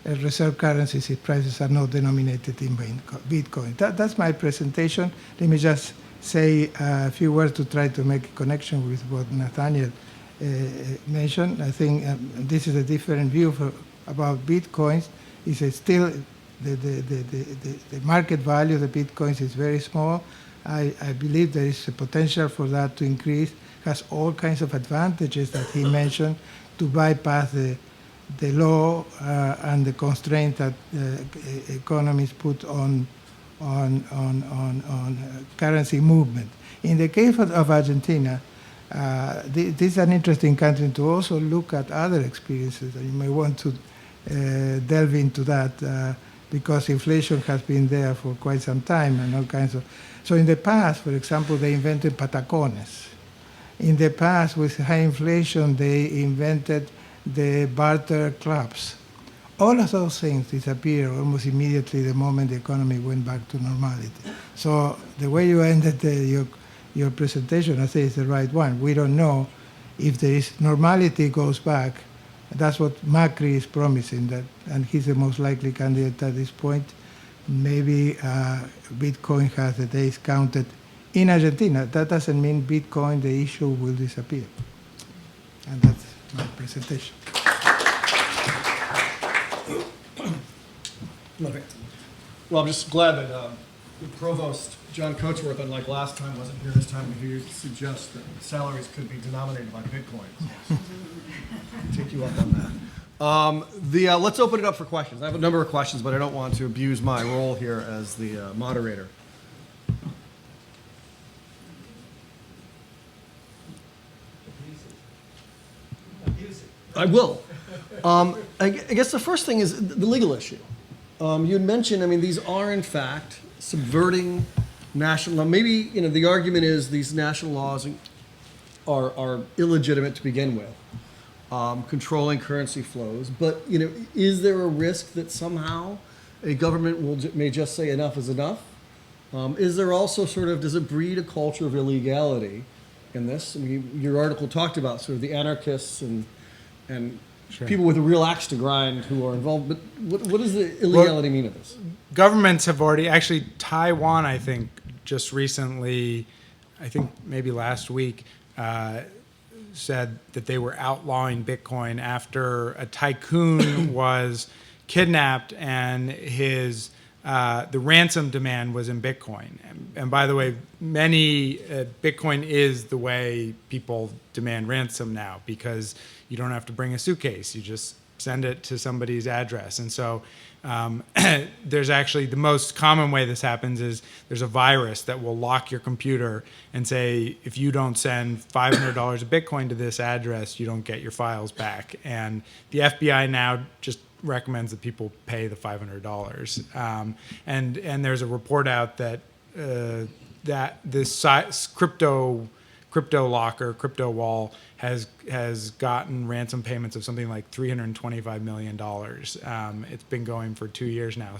Reserve currencies if prices are not denominated in Bitcoin. That's my presentation. Let me just say a few words to try to make a connection with what Nathaniel mentioned. I think this is a different view about Bitcoins. It's still the market value of the Bitcoins is very small. I believe there is a potential for that to increase. Has all kinds of advantages that he mentioned to bypass the law and the constraint that economies put on currency movement. In the case of Argentina, this is an interesting country to also look at other experiences. You may want to delve into that because inflation has been there for quite some time and all kinds of. So in the past, for example, they invented patacones. In the past, with high inflation, they invented the barter clubs. All of those things disappeared almost immediately the moment the economy went back to normality. So the way you ended your presentation, I think, is the right one. We don't know if there is normality goes back. That's what Macri is promising, that, and he's the most likely candidate at this point. Maybe Bitcoin has the days counted in Argentina. That doesn't mean Bitcoin, the issue, will disappear. And that's my presentation. Okay. Well, I'm just glad that the Provost, John Coatsworth, unlike last time, wasn't here this time to hear you suggest that salaries could be denominated by Bitcoin. Take you up on that. Let's open it up for questions. I have a number of questions, but I don't want to abuse my role here as the moderator. I will. I guess the first thing is the legal issue. You had mentioned, these are in fact subverting national law. Maybe, the argument is these national laws are illegitimate to begin with, controlling currency flows. But, is there a risk that somehow a government may just say enough is enough? Is there also does it breed a culture of illegality in this? Your article talked about sort of the anarchists and sure, people with a real axe to grind who are involved. But what does the illegality mean of this? Governments have already, actually Taiwan, I think, just recently, I think maybe last week, said that they were outlawing Bitcoin after a tycoon was kidnapped and his the ransom demand was in Bitcoin. And by the way, Bitcoin is the way people demand ransom now, because you don't have to bring a suitcase. You just send it to somebody's address. And so there's actually, the most common way this happens is there's a virus that will lock your computer and say, if you don't send $500 of Bitcoin to this address, you don't get your files back. And the FBI now just recommends that people pay the $500. And there's a report out that that this crypto locker, crypto wall has gotten ransom payments of something like $325 million. It's been going for 2 years now.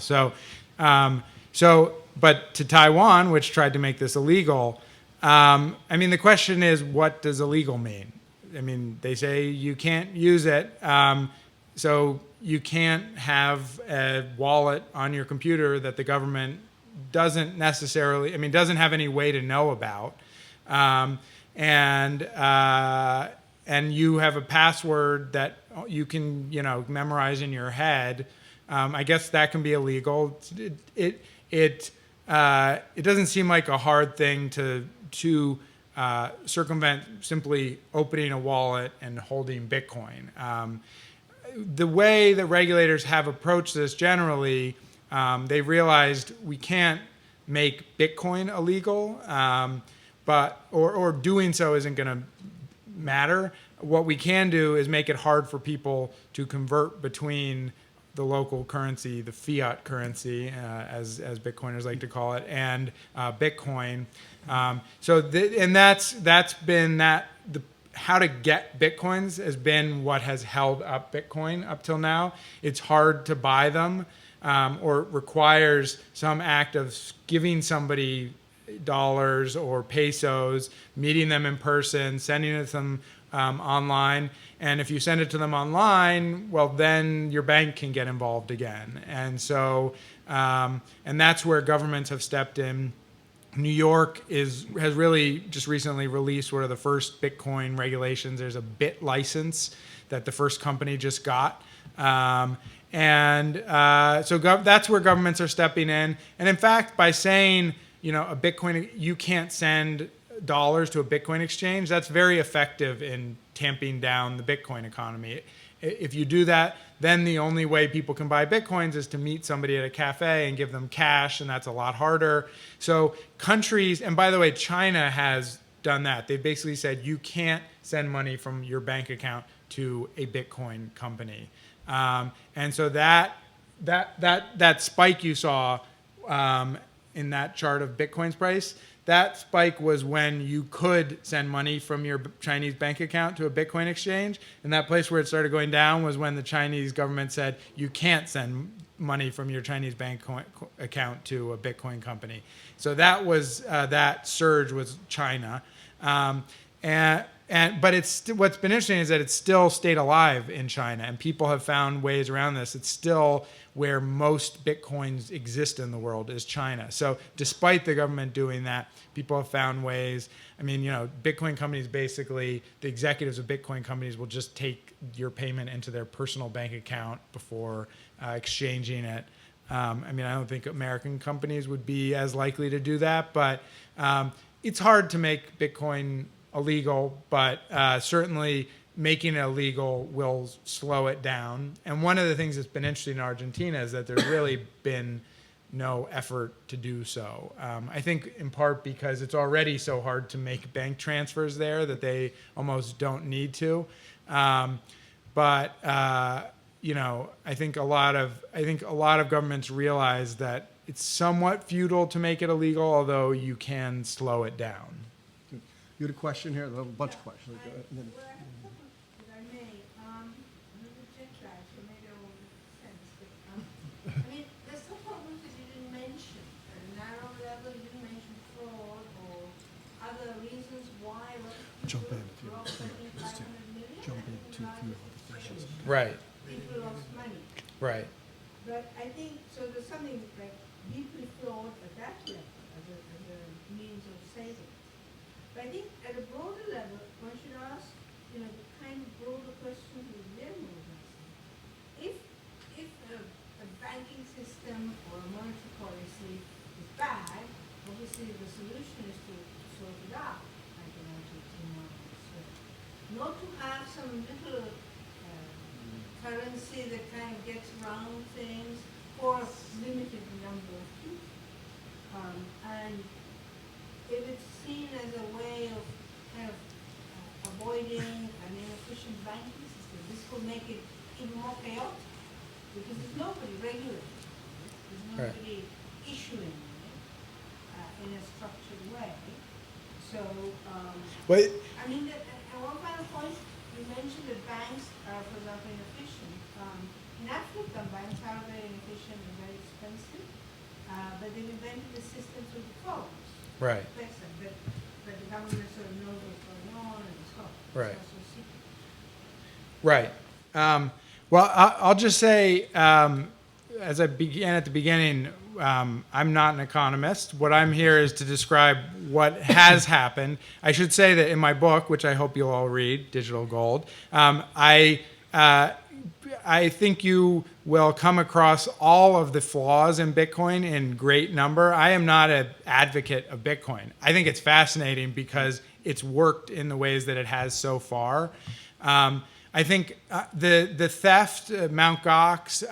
But to Taiwan, which tried to make this illegal, I mean, the question is, what does illegal mean? I mean, they say you can't use it, so you can't have a wallet on your computer that the government doesn't necessarily, I mean, doesn't have any way to know about. And you have a password that you can, memorize in your head. I guess that can be illegal. It doesn't seem like a hard thing to circumvent simply opening a wallet and holding Bitcoin. The way that regulators have approached this generally, they realized we can't make Bitcoin illegal, or doing so isn't going to matter. What we can do is make it hard for people to convert between the local currency, the fiat currency, as Bitcoiners like to call it, and Bitcoin. That's been how to get Bitcoins has been what has held up Bitcoin up till now. It's hard to buy them, or it requires some act of giving somebody dollars or pesos, meeting them in person, sending it to them online. And if you send it to them online, well, then your bank can get involved again. And so, and that's where governments have stepped in. New York has really just recently released one of the first Bitcoin regulations. There's a bit license that the first company just got. So that's where governments are stepping in. And in fact, by saying, a Bitcoin, you can't send dollars to a Bitcoin exchange, that's very effective in tamping down the Bitcoin economy. If you do that, then the only way people can buy Bitcoins is to meet somebody at a cafe and give them cash, and that's a lot harder. So countries, and by the way, China has done that. They basically said you can't send money from your bank account to a Bitcoin company. And so that spike you saw in that chart of Bitcoin's price, that spike was when you could send money from your Chinese bank account to a Bitcoin exchange. And that place where it started going down was when the Chinese government said you can't send money from your Chinese bank account to a Bitcoin company. So that was that surge was China. But what's been interesting is that it's still stayed alive in China, and people have found ways around this. It's still where most Bitcoins exist in the world is China. So despite the government doing that, people have found ways. I mean, Bitcoin companies basically, the executives of Bitcoin companies will just take your payment into their personal bank account before exchanging it. I don't think American companies would be as likely to do that, but it's hard to make Bitcoin illegal, but certainly making it illegal will slow it down. And one of the things that's been interesting in Argentina is that there's really been no effort to do so. I think in part because it's already so hard to make bank transfers there that they almost don't need to. I think a lot of governments realize that it's somewhat futile to make it illegal, although you can slow it down. You had a question here? A bunch of questions. Well, I have a couple, if I may. I'm a little jet lagged, so maybe I won't make sense. But, there's some problems that you didn't mention. At a narrow level, you didn't mention fraud or other reasons why Jump in. we're all spending 500 million. Jump into a few of the questions. Right. People lost money. Right. But I think, so there's something like deeply flawed at that level as a means of saving. But I think at a broader level, one should ask, the kind of broader question that Guillermo was asking. If a banking system or a monetary policy is bad, obviously the solution is to sort it out, like in Argentina. Not to have some little currency that kind of gets around things for a limited number of people. And if it's seen as a way of kind of avoiding an inefficient banking system, this will make it even more chaotic because there's nobody regulating it. There's nobody issuing it in a structured way. So, Well, I mean, and one final point, you mentioned that banks are, for example, inefficient. In Africa, banks are very inefficient and very expensive, but they've invented a system through defaults. right. Fix them, but the government sort of knows what's going on and it's not. Right. It's not so secret. Right. Well, I'll just say, as I began at the beginning, I'm not an economist. What I'm here is to describe what has happened. I should say that in my book, which I hope you'll all read, Digital Gold, I think you will come across all of the flaws in Bitcoin in great number. I am not an advocate of Bitcoin. I think it's fascinating because it's worked in the ways that it has so far. I think the theft, Mt. Gox,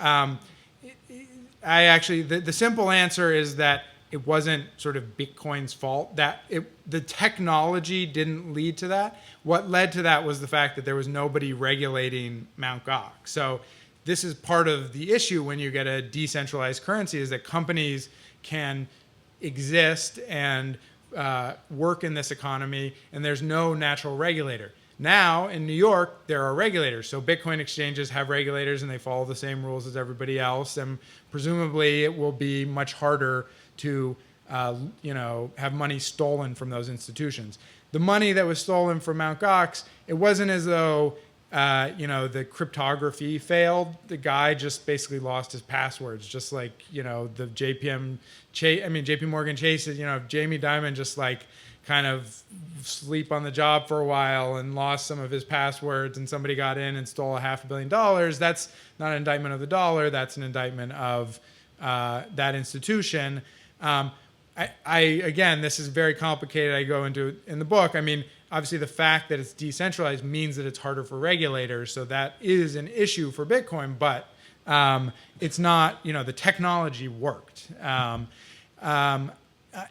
the simple answer is that it wasn't sort of Bitcoin's fault. The technology didn't lead to that. What led to that was the fact that there was nobody regulating Mt. Gox. So this is part of the issue when you get a decentralized currency, is that companies can exist and work in this economy, and there's no natural regulator. Now, in New York, there are regulators. So Bitcoin exchanges have regulators, and they follow the same rules as everybody else. And presumably, it will be much harder to have money stolen from those institutions. The money that was stolen from Mt. Gox, it wasn't as though the cryptography failed. The guy just basically lost his passwords, just like the JP Morgan Chase. Jamie Dimon just kind of sleep on the job for a while and lost some of his passwords, and somebody got in and stole $500 million. That's not an indictment of the dollar. That's an indictment of that institution. Again, this is very complicated. I go into it in the book. I mean, obviously the fact that it's decentralized means that it's harder for regulators. So that is an issue for Bitcoin, but it's not, the technology worked.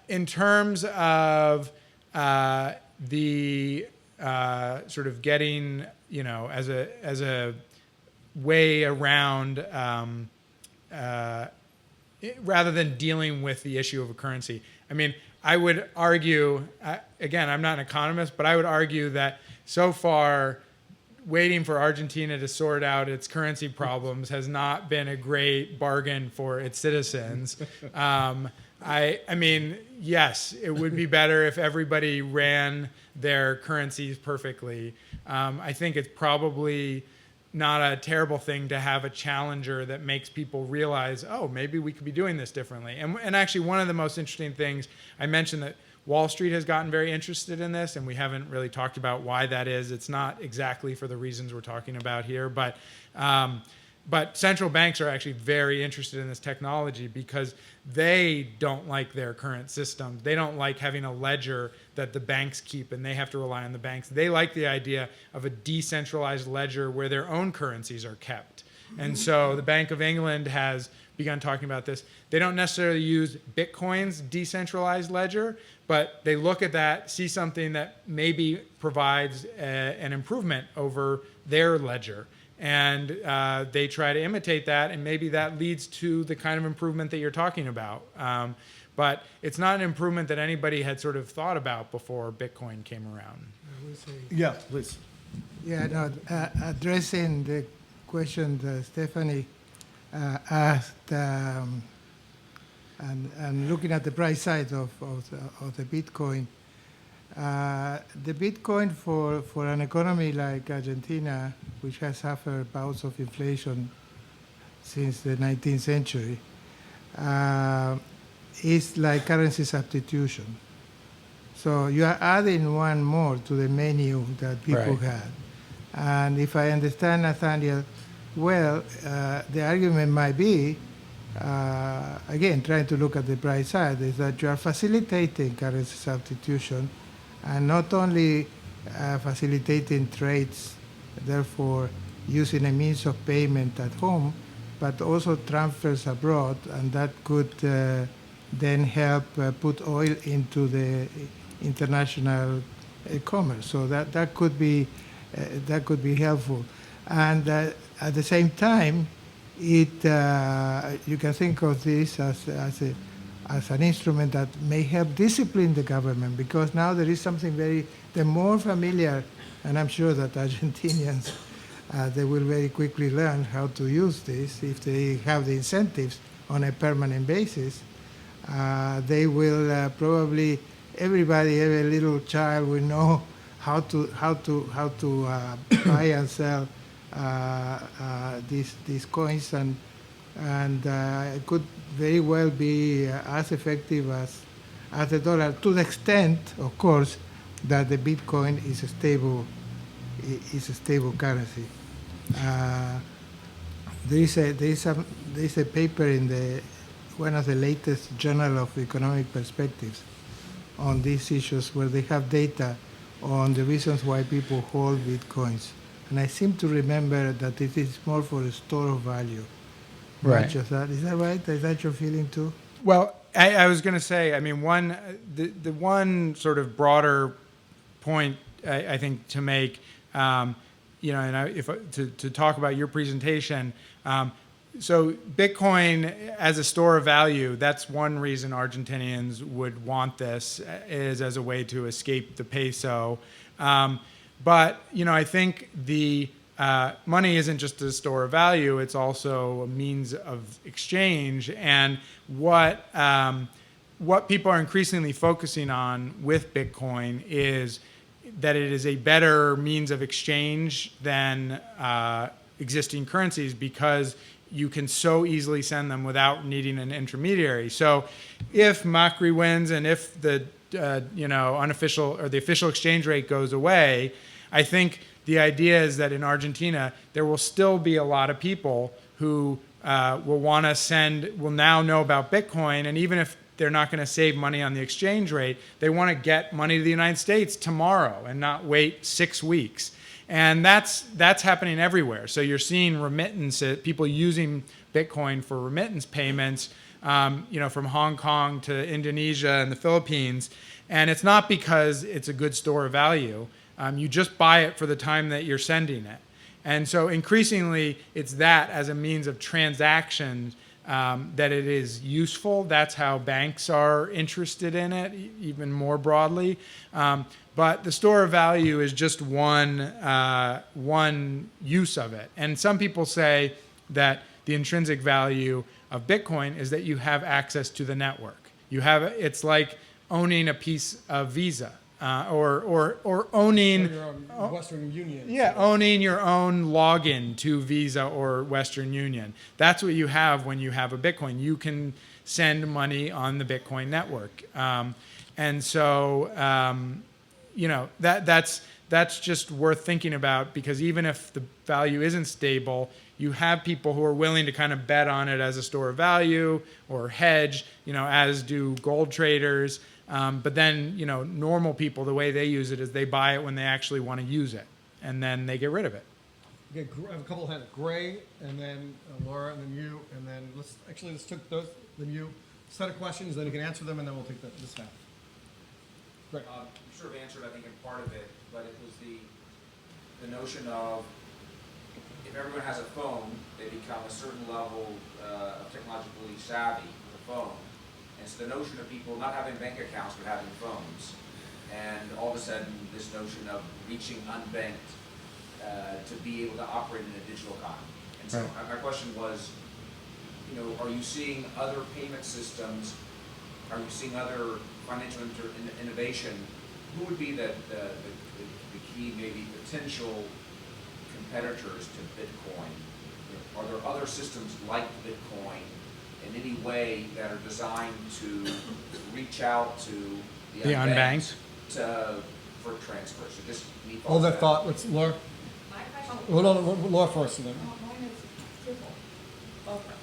In terms of the sort of getting, as a way around, rather than dealing with the issue of a currency. I mean, I would argue, again, I'm not an economist, but I would argue that so far, waiting for Argentina to sort out its currency problems has not been a great bargain for its citizens. I mean, yes, it would be better if everybody ran their currencies perfectly. I think it's probably not a terrible thing to have a challenger that makes people realize, oh, maybe we could be doing this differently. And actually, one of the most interesting things, I mentioned that Wall Street has gotten very interested in this, and we haven't really talked about why that is. It's not exactly for the reasons we're talking about here, but central banks are actually very interested in this technology because they don't like their current system. They don't like having a ledger that the banks keep and they have to rely on the banks. They like the idea of a decentralized ledger where their own currencies are kept. And so the Bank of England has begun talking about this. They don't necessarily use Bitcoin's decentralized ledger, but they look at that, see something that maybe provides an improvement over their ledger. And they try to imitate that, and maybe that leads to the kind of improvement that you're talking about. But it's not an improvement that anybody had sort of thought about before Bitcoin came around. Yeah, please. Yeah, no, addressing the question that Stephanie asked, and looking at the price side of the Bitcoin, the Bitcoin for an economy like Argentina, which has suffered bouts of inflation since the 19th century, is like currency substitution. So you are adding one more to the menu that people had. And if I understand Nathaniel well, the argument might be, again, trying to look at the bright side, is that you are facilitating currency substitution and not only facilitating trades, therefore using a means of payment at home, but also transfers abroad, and that could then help put oil into the international commerce. So that could be helpful. And at the same time, you can think of this as as an instrument that may help discipline the government, because now there is something the more familiar, and I'm sure that Argentinians, they will very quickly learn how to use this if they have the incentives on a permanent basis. They will probably, every little child will know how to buy and sell these coins, and it could very well be as effective as the dollar, to the extent, of course, that the Bitcoin is a stable currency. There is a paper in one of the latest Journal of Economic Perspectives on these issues, where they have data on the reasons why people hold Bitcoins. And I seem to remember that it is more for a store of value. Right. Not just that. Is that right? Is that your feeling too? Well, I was going to say, I mean, the one sort of broader point I think to make, and to talk about your presentation. So Bitcoin as a store of value, that's one reason Argentinians would want this, is as a way to escape the peso. But I think the money isn't just a store of value; it's also a means of exchange. And what people are increasingly focusing on with Bitcoin is that it is a better means of exchange than existing currencies, because you can so easily send them without needing an intermediary. So if Macri wins and if the unofficial or the official exchange rate goes away, I think the idea is that in Argentina there will still be a lot of people who will now know about Bitcoin, and even if they're not going to save money on the exchange rate, they want to get money to the United States tomorrow and not wait 6 weeks. And that's happening everywhere. So you're seeing remittances, people using Bitcoin for remittance payments, from Hong Kong to Indonesia and the Philippines. And it's not because it's a good store of value. You just buy it for the time that you're sending it. And so increasingly, it's that as a means of transaction that it is useful. That's how banks are interested in it, even more broadly. But the store of value is just one use of it. And some people say that the intrinsic value of Bitcoin is that you have access to the network. It's like owning a piece of Visa, or owning Your own Western Union. Yeah, owning your own login to Visa or Western Union. That's what you have when you have a Bitcoin. You can send money on the Bitcoin network, and so that's just worth thinking about, because even if the value isn't stable, you have people who are willing to kind of bet on it as a store of value or hedge, as do gold traders. But then, normal people, the way they use it is they buy it when they actually want to use it, and then they get rid of it. Okay, I have a couple of hands. Gray, and then Laura, and then you, and then let's take those, then you, set of questions, then you can answer them, and then we'll take this half. Great. You sort of answered, I think, in part of it, but it was the notion of, if everyone has a phone, they become a certain level of technologically savvy with a phone. And so the notion of people not having bank accounts but having phones, and all of a sudden this notion of reaching unbanked to be able to operate in a digital economy. And so my question was, are you seeing other payment systems? Are you seeing other financial innovation? Who would be the key, maybe potential competitors to Bitcoin? Are there other systems like Bitcoin in any way that are designed to reach out to the unbanked for transfer? So just Hold that thought. Let's Laura. My question. Hold on, Laura first, and then. Mine is triple.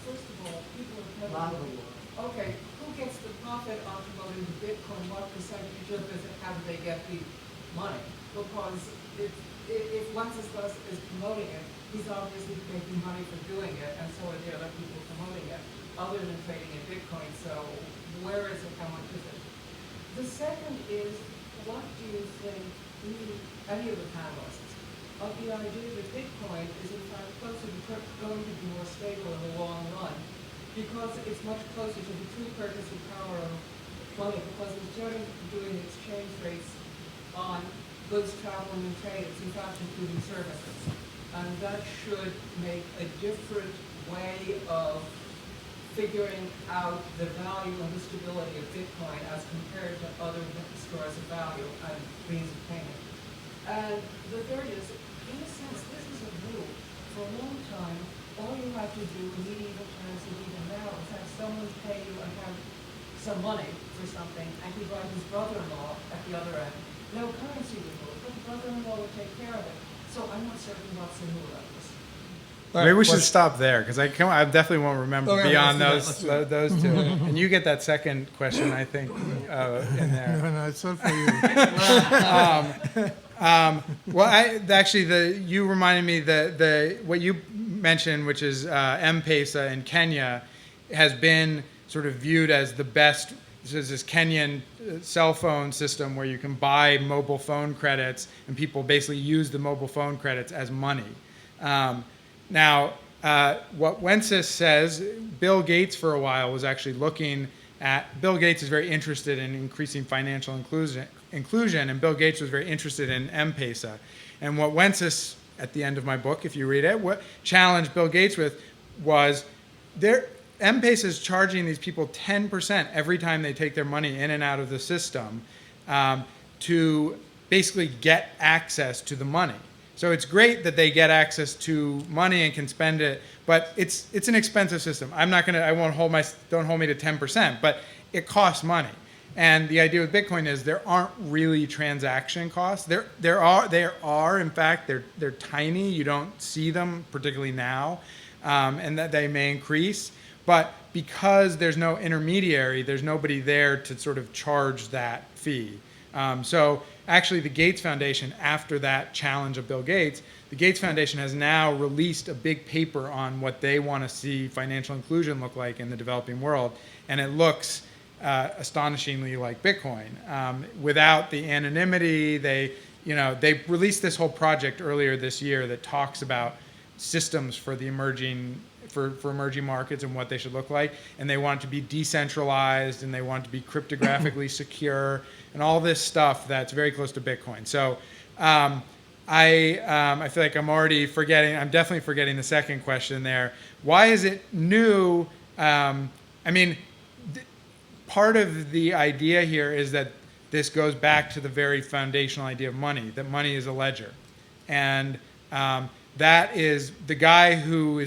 First of all, people are telling me, okay, who gets the profit on promoting the Bitcoin? What percentage of it? How do they get the money? Because if once is promoting it, he's obviously making money for doing it, and so are the other people promoting it, other than trading in Bitcoin. So where is it? How much is it? The second is, what do you think any of the panelists of the idea that Bitcoin is in fact closer to going to be more stable in the long run because it's much closer to the true purchasing power of money, because instead of doing exchange rates on goods traveling and trade, it's in fact including services. And that should make a different way of figuring out the value and the stability of Bitcoin as compared to other stores of value and means of payment. And the third is, in a sense, this isn't new. For a long time, all you had to do in medieval times and even now is have someone pay you and have some money for something, and he'd write his brother-in-law at the other end. No currency would move, but the brother-in-law would take care of it. So I'm not certain what's new about this. Maybe we should stop there because I definitely won't remember Okay, beyond let's do that, those two. And you get that second question, I think, in there. No, it's all for you. You reminded me what you mentioned, which is M-Pesa in Kenya, has been sort of viewed as the best. This Kenyan cell phone system where you can buy mobile phone credits, and people basically use the mobile phone credits as money. Now, what Wences says, Bill Gates for a while was actually looking at. Bill Gates is very interested in increasing financial inclusion, and Bill Gates was very interested in M-Pesa. And what Wences, at the end of my book, if you read it, what challenged Bill Gates with was M-Pesa is charging these people 10% every time they take their money in and out of the system to basically get access to the money. So it's great that they get access to money and can spend it, but it's an expensive system. Don't hold me to 10%, but it costs money. And the idea with Bitcoin is there aren't really transaction costs. There are, in fact, they're tiny. You don't see them particularly now, and that they may increase. But because there's no intermediary, there's nobody there to sort of charge that fee. So actually the Gates Foundation, after that challenge of Bill Gates, the Gates Foundation has now released a big paper on what they want to see financial inclusion look like in the developing world. And it looks astonishingly like Bitcoin. Without the anonymity, they released this whole project earlier this year that talks about systems for the emerging markets and what they should look like, and they want it to be decentralized, and they want it to be cryptographically secure, and all this stuff that's very close to Bitcoin. So I feel like I'm definitely forgetting the second question there. Why is it new? Part of the idea here is that this goes back to the very foundational idea of money, that money is a ledger. And that is the guy who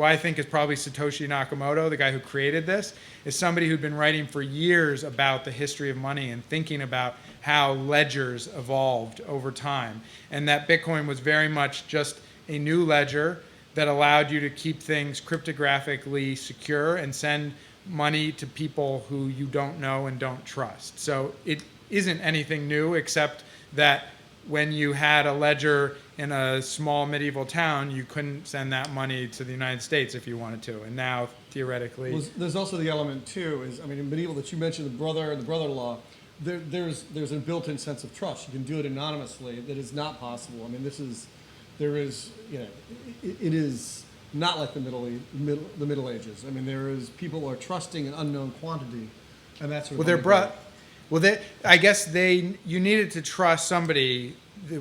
I think is probably Satoshi Nakamoto, the guy who created this, is somebody who'd been writing for years about the history of money and thinking about how ledgers evolved over time. And that Bitcoin was very much just a new ledger that allowed you to keep things cryptographically secure and send money to people who you don't know and don't trust. So it isn't anything new, except that when you had a ledger in a small medieval town, you couldn't send that money to the United States if you wanted to. And now, theoretically... Well, there's also the element, too, in medieval that you mentioned, the brother and the brother-in-law, there's a built-in sense of trust. You can do it anonymously. That is not possible. It is not like the Middle Ages. People are trusting an unknown quantity, and that's sort of... I guess you needed to trust somebody,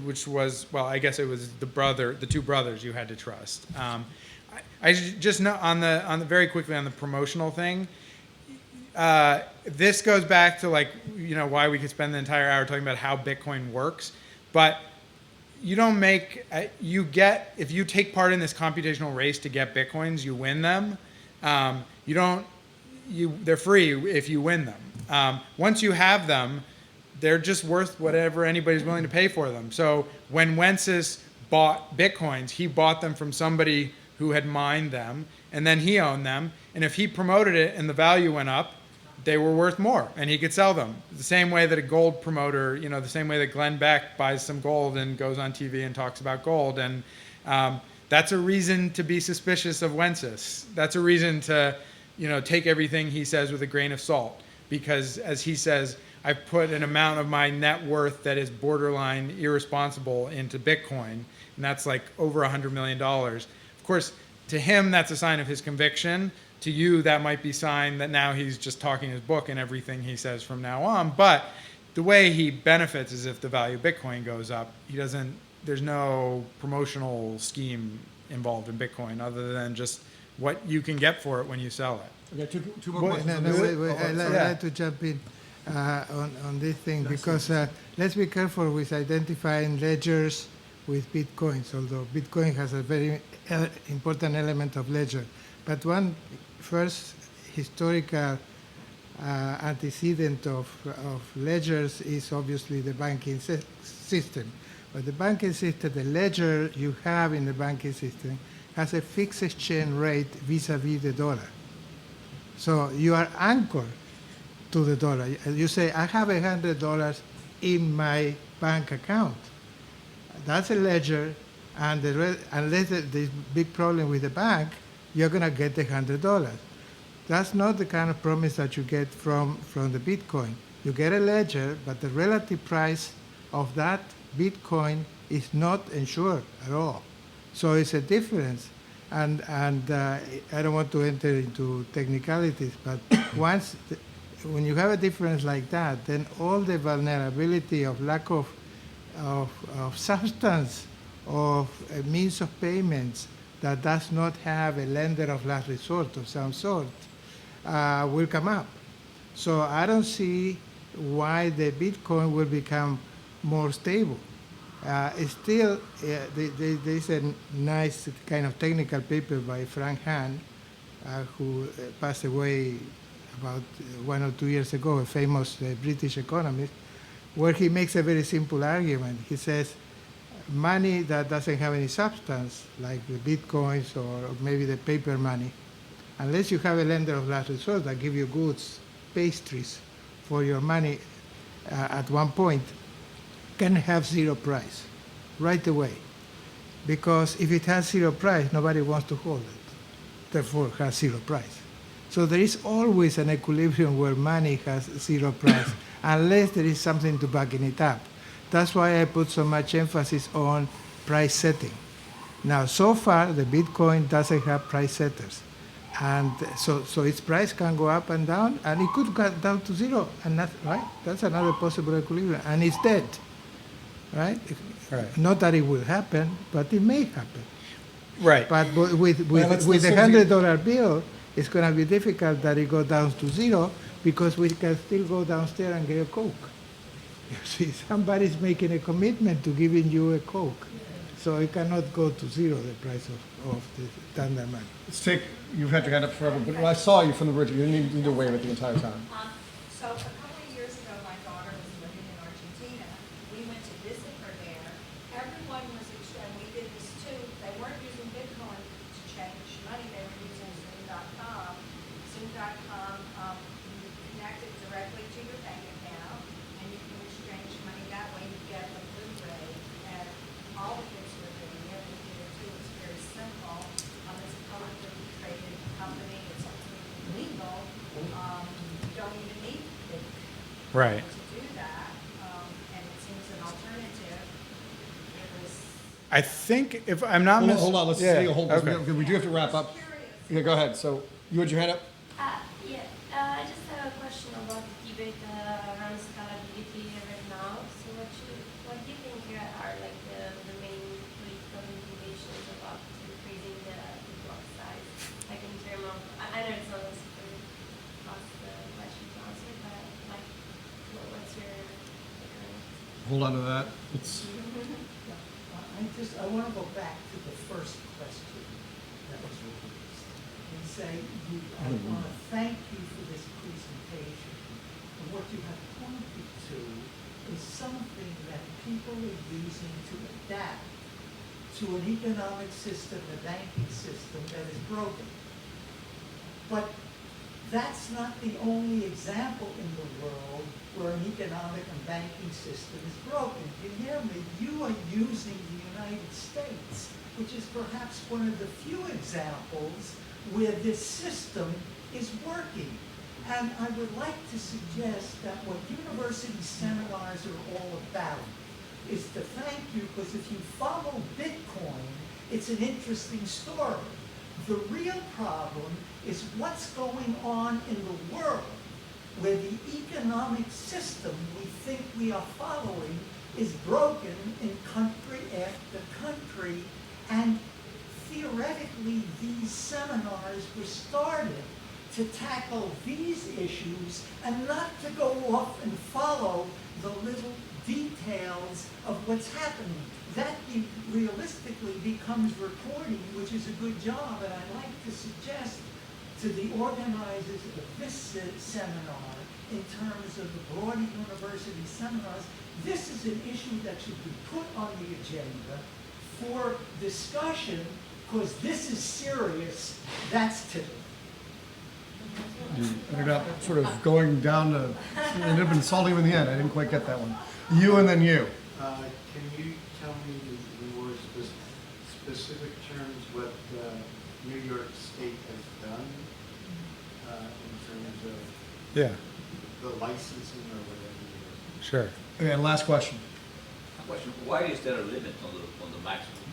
which was, I guess it was the two brothers you had to trust. I just know very quickly on the promotional thing. This goes back to why we could spend the entire hour talking about how Bitcoin works, but you don't if you take part in this computational race to get Bitcoins, you win them. They're free if you win them. Once you have them, they're just worth whatever anybody's willing to pay for them. So when Wences bought Bitcoins, he bought them from somebody who had mined them, and then he owned them. And if he promoted it and the value went up, they were worth more, and he could sell them. The same way that a gold promoter, the same way that Glenn Beck buys some gold and goes on TV and talks about gold. And that's a reason to be suspicious of Wences. That's a reason to, take everything he says with a grain of salt. Because, as he says, I've put an amount of my net worth that is borderline irresponsible into Bitcoin, and that's like over $100 million. Of course, to him, that's a sign of his conviction. to you, that might be sign that now he's just talking his book and everything he says from now on. But the way he benefits is if the value of Bitcoin goes up. There's no promotional scheme involved in Bitcoin other than just what you can get for it when you sell it. Okay, two more Well, questions. Wait, I'd Yeah. like to jump in on this thing because let's be careful with identifying ledgers with Bitcoins, although Bitcoin has a very important element of ledger. But one first historical antecedent of ledgers is obviously the banking system. But the banking system, the ledger you have in the banking system, has a fixed exchange rate vis-a-vis the dollar. So you are anchored to the dollar. You say, I have $100 in my bank account. That's a ledger, and unless there's big problem with the bank, you're going to get the $100. That's not the kind of promise that you get from the Bitcoin. You get a ledger, but the relative price of that Bitcoin is not insured at all. So it's a difference. And I don't want to enter into technicalities, but when you have a difference like that, then all the vulnerability of lack of substance, of a means of payments that does not have a lender of last resort of some sort will come up. So I don't see why the Bitcoin will become more stable. It's still, there's a nice kind of technical paper by Frank Hahn, who passed away about 1 or 2 years ago, a famous British economist, where he makes a very simple argument. He says, money that doesn't have any substance, like the Bitcoins or maybe the paper money, unless you have a lender of last resort that give you goods, pastries for your money at one point, can have zero price right away. Because if it has zero price, nobody wants to hold it. Therefore, it has zero price. So there is always an equilibrium where money has zero price, unless there is something to backing it up. That's why I put so much emphasis on price setting. Now, so far, the Bitcoin doesn't have price setters. And so its price can go up and down, and it could go down to zero, and right? That's another possible equilibrium, and it's dead, right? Right. Not that it will happen, but it may happen. Right. But with let's the see. $100 bill, it's going to be difficult that it go down to zero, because we can still go downstairs and get a Coke. You see, somebody's making a commitment to giving you a Coke. So it cannot go to zero, the price of the standard money. You've had your hand up forever, but I saw you from the bridge. You didn't need to wave it the entire time. So a couple of years ago, my daughter was living in Argentina. We went to visit her there. Everyone was, and we did this too, they weren't using Bitcoin to change money, they were using Zoom.com. Zoom.com, you connect it directly to your bank account, and you can exchange money that way. You get a Blu-ray, and all the kids were doing it. We did it too. It's very simple. It's a publicly traded company. It's legal. You don't even need Bitcoin Right. to do that, and it seems an alternative. It was I think if I'm not Hold on, let's yeah. see. Hold on, Okay. because we do have to wrap up. curious. Yeah, go ahead. So you had your hand up? Yeah, I just have a question about the debate around scalability right now. So what do you think are like the main political implications about increasing the block size? Like in terms of, I know it's not a super fast question to answer, but like, what's your Hold on to that. I want to go back to the first question that was raised and say, I want to thank you for this presentation. And what you have pointed to is something that people are using to adapt to an economic system, a banking system that is broken. But that's not the only example in the world where an economic and banking system is broken. Guillermo, you are using the United States, which is perhaps one of the few examples where this system is working. And I would like to suggest that what university seminars are all about is to thank you, because if you follow Bitcoin, it's an interesting story. The real problem is what's going on in the world, where the economic system we think we are following is broken in country after country, and theoretically these seminars were started to tackle these issues and not to go off and follow the little details of what's happening. That realistically becomes reporting, which is a good job, and I'd like to suggest to the organizers of this seminar, in terms of the broader university seminars, this is an issue that should be put on the agenda for discussion, because this is serious. That's typical. You ended up sort of going down to, ended up insulting him in the end. I didn't quite get that one. You and then you. Can you tell me in more specific terms what New York State has done in terms of Yeah, the licensing or whatever it is? sure. Okay, and last question. Question, why is there a limit on the maximum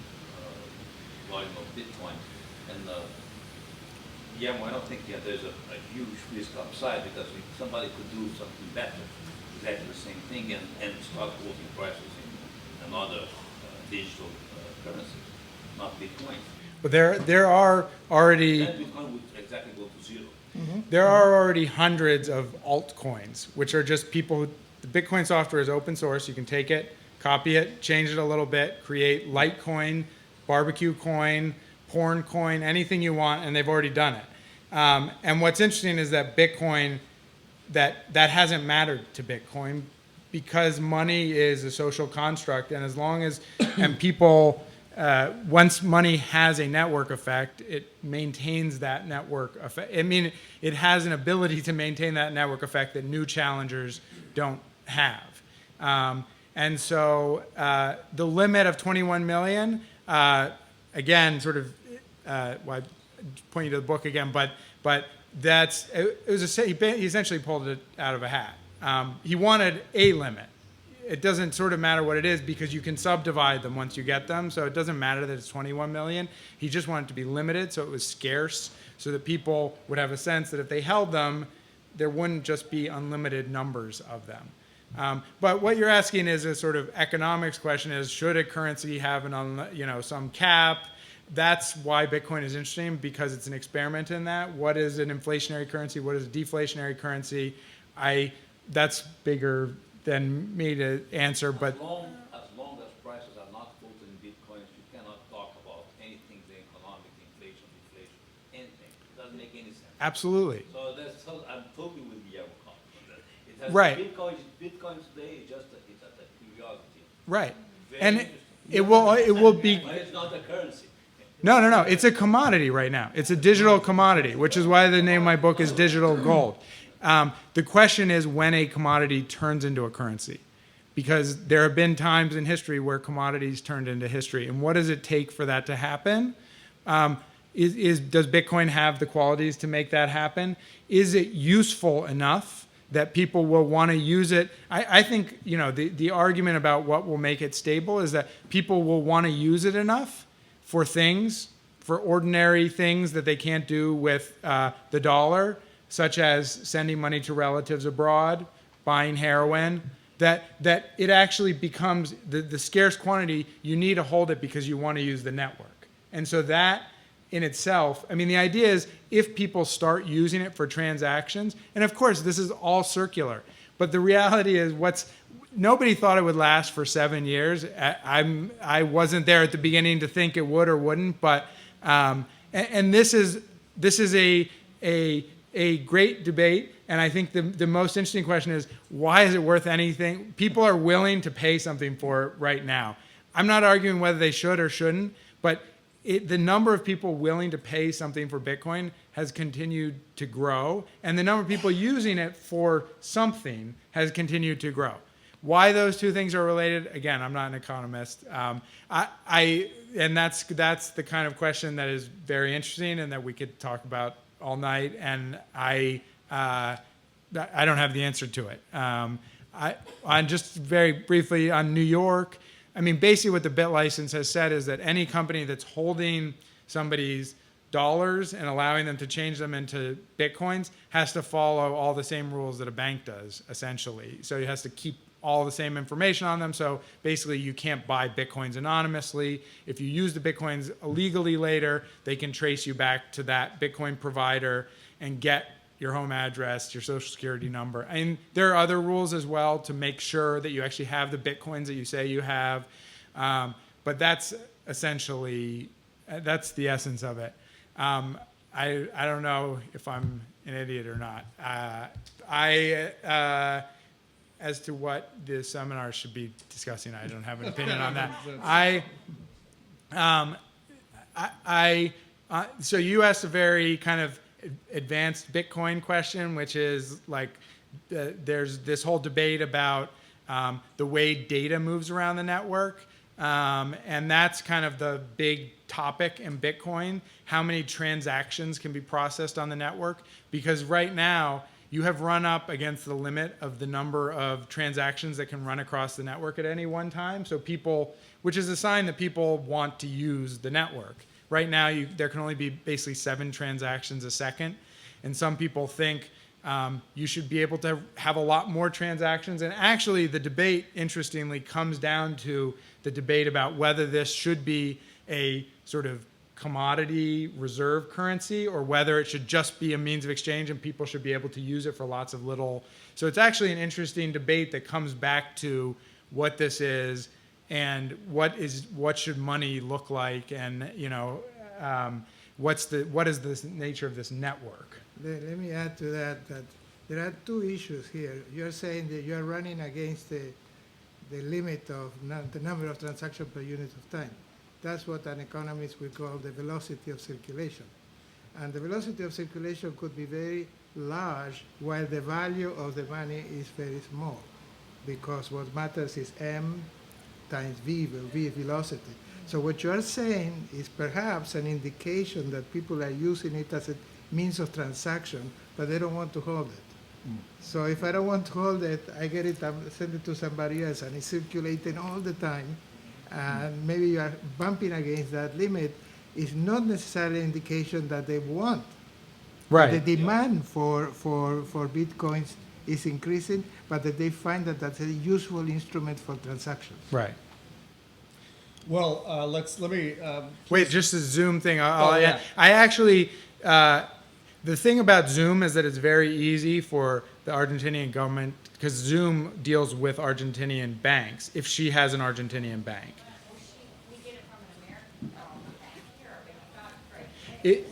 volume of Bitcoin? And Guillermo, I don't think there's a huge risk upside, because somebody could do something better, exactly the same thing, and start quoting prices in another digital currencies, not Bitcoin. But there are already Then Bitcoin would exactly go to zero. there are already hundreds of altcoins, which are just people. The Bitcoin software is open source. You can take it, copy it, change it a little bit, create Litecoin, barbecue coin, porn coin, anything you want, and they've already done it. And what's interesting is that Bitcoin, that hasn't mattered to Bitcoin, because money is a social construct, and as long as and people, once money has a network effect, it maintains that network effect. I mean, it has an ability to maintain that network effect that new challengers don't have. And so the limit of 21 million, again, sort of, well, I point you to the book again, but that's, it was he essentially pulled it out of a hat. He wanted a limit. It doesn't sort of matter what it is, because you can subdivide them once you get them, so it doesn't matter that it's 21 million. He just wanted it to be limited, so it was scarce, so that people would have a sense that if they held them, there wouldn't just be unlimited numbers of them. But what you're asking is a sort of economics question: is should a currency have some cap? That's why Bitcoin is interesting, because it's an experiment in that. What is an inflationary currency? What is a deflationary currency? That's bigger than me to answer, but As long as prices are not quoted in Bitcoins, you cannot talk about anything, the economic, inflation, deflation, anything. It doesn't make any sense. absolutely. So I'm totally with Guillermo on that. It has Right. Bitcoin today is just it's a curiosity. Right. Very And interesting. it will be. But it's not a currency. No. It's a commodity right now. It's a digital commodity, which is why the name of my book is Digital Gold. The question is when a commodity turns into a currency, because there have been times in history where commodities turned into history. And what does it take for that to happen? Does Bitcoin have the qualities to make that happen? Is it useful enough that people will want to use it? I think the argument about what will make it stable is that people will want to use it enough for things, for ordinary things that they can't do with the dollar, such as sending money to relatives abroad, buying heroin, that it actually becomes the scarce quantity. You need to hold it because you want to use the network. And so that in itself, I mean, the idea is if people start using it for transactions, and of course this is all circular, but the reality is nobody thought it would last for 7 years. I wasn't there at the beginning to think it would or wouldn't, but and this is a great debate, and I think the most interesting question is, why is it worth anything? People are willing to pay something for it right now. I'm not arguing whether they should or shouldn't, but the number of people willing to pay something for Bitcoin has continued to grow, and the number of people using it for something has continued to grow. Why those two things are related, again, I'm not an economist. And that's the kind of question that is very interesting and that we could talk about all night, and I don't have the answer to it. On just very briefly on New York, I mean, basically what the BitLicense has said is that any company that's holding somebody's dollars and allowing them to change them into Bitcoins has to follow all the same rules that a bank does, essentially. So it has to keep all the same information on them. So basically, you can't buy Bitcoins anonymously. If you use the Bitcoins illegally later, they can trace you back to that Bitcoin provider and get your home address, your social security number. And there are other rules as well to make sure that you actually have the Bitcoins that you say you have. But that's essentially, that's the essence of it. I don't know if I'm an idiot or not. As to what the seminar should be discussing, I don't have an opinion on that. So you asked a very kind of advanced Bitcoin question, which is like there's this whole debate about the way data moves around the network. And that's kind of the big topic in Bitcoin, how many transactions can be processed on the network. Because right now, you have run up against the limit of the number of transactions that can run across the network at any one time. So people, which is a sign that people want to use the network. Right now, there can only be basically 7 transactions a second. And some people think you should be able to have a lot more transactions. And actually, the debate, interestingly, comes down to the debate about whether this should be a sort of commodity reserve currency or whether it should just be a means of exchange and people should be able to use it for lots of little. So it's actually an interesting debate that comes back to what this is and what should money look like, and what is the nature of this network. Let me add to that there are 2 issues here. You're saying that you're running against the limit of the number of transactions per unit of time. That's what an economist would call the velocity of circulation. And the velocity of circulation could be very large while the value of the money is very small, because what matters is m times v, v is velocity. So what you're saying is perhaps an indication that people are using it as a means of transaction, but they don't want to hold it. So if I don't want to hold it, I get it, send it to somebody else, and it's circulating all the time. And maybe you are bumping against that limit. Is not necessarily an indication that they want. Right. The demand for Bitcoins is increasing, but that they find that that's a useful instrument for transactions. Right. Well, let me. Wait, just the Zoom thing. Yeah. I actually, the thing about Zoom is that it's very easy for the Argentinian government, because Zoom deals with Argentinian banks, if she has an Argentinian bank. We get it from an American bank here, but not great.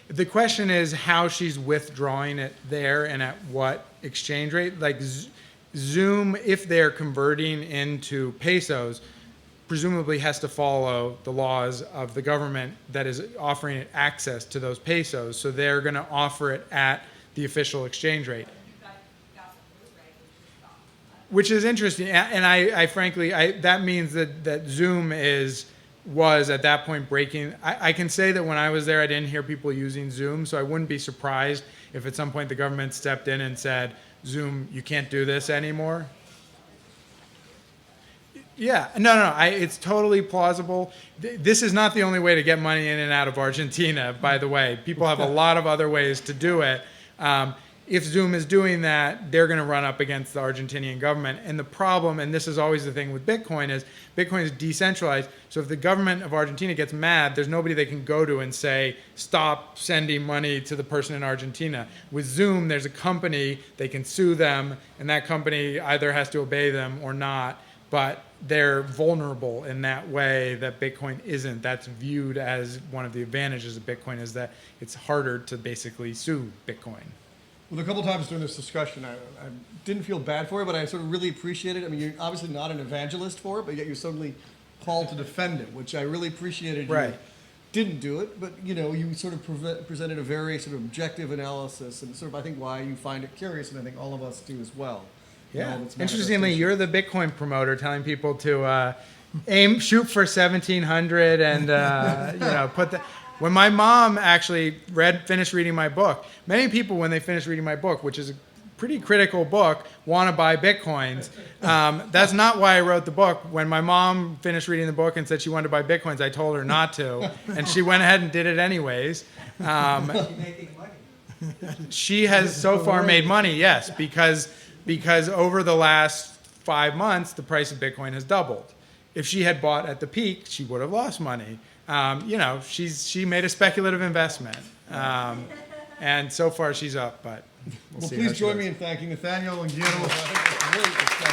The question is how she's withdrawing it there and at what exchange rate. Like Zoom, if they're converting into pesos, presumably has to follow the laws of the government that is offering it access to those pesos. So they're going to offer it at the official exchange rate. Which is interesting. And I frankly, that means that Zoom was at that point breaking. I can say that when I was there, I didn't hear people using Zoom, so I wouldn't be surprised if at some point the government stepped in and said, Zoom, you can't do this anymore. Yeah, no, it's totally plausible. This is not the only way to get money in and out of Argentina, by the way. People have a lot of other ways to do it. If Zoom is doing that, they're going to run up against the Argentinian government. And the problem, and this is always the thing with Bitcoin is decentralized. So if the government of Argentina gets mad, there's nobody they can go to and say, stop sending money to the person in Argentina. With Zoom, there's a company, they can sue them, and that company either has to obey them or not. But they're vulnerable in that way that Bitcoin isn't. That's viewed as one of the advantages of Bitcoin, is that it's harder to basically sue Bitcoin. Well, a couple times during this discussion, I didn't feel bad for it, but I sort of really appreciated it. I mean, you're obviously not an evangelist for it, but yet you're suddenly called to defend it, which I really appreciated. Right. You didn't do it, but you sort of presented a very sort of objective analysis, and sort of I think why you find it curious, and I think all of us do as well. Yeah. Interestingly, you're the Bitcoin promoter, telling people to shoot for 1,700 and put the. When my mom actually finished reading my book, many people, when they finish reading my book, which is pretty critical book, Want to Buy Bitcoins. That's not why I wrote the book. When my mom finished reading the book and said she wanted to buy Bitcoins, I told her not to, and she went ahead and did it anyways. Making money. She has so far made money, yes, because over the last 5 months, the price of Bitcoin has doubled. If she had bought at the peak, she would have lost money. She made a speculative investment, and so far she's up, but we'll Well, see. please how she join does. me in thanking Nathaniel and Guillermo.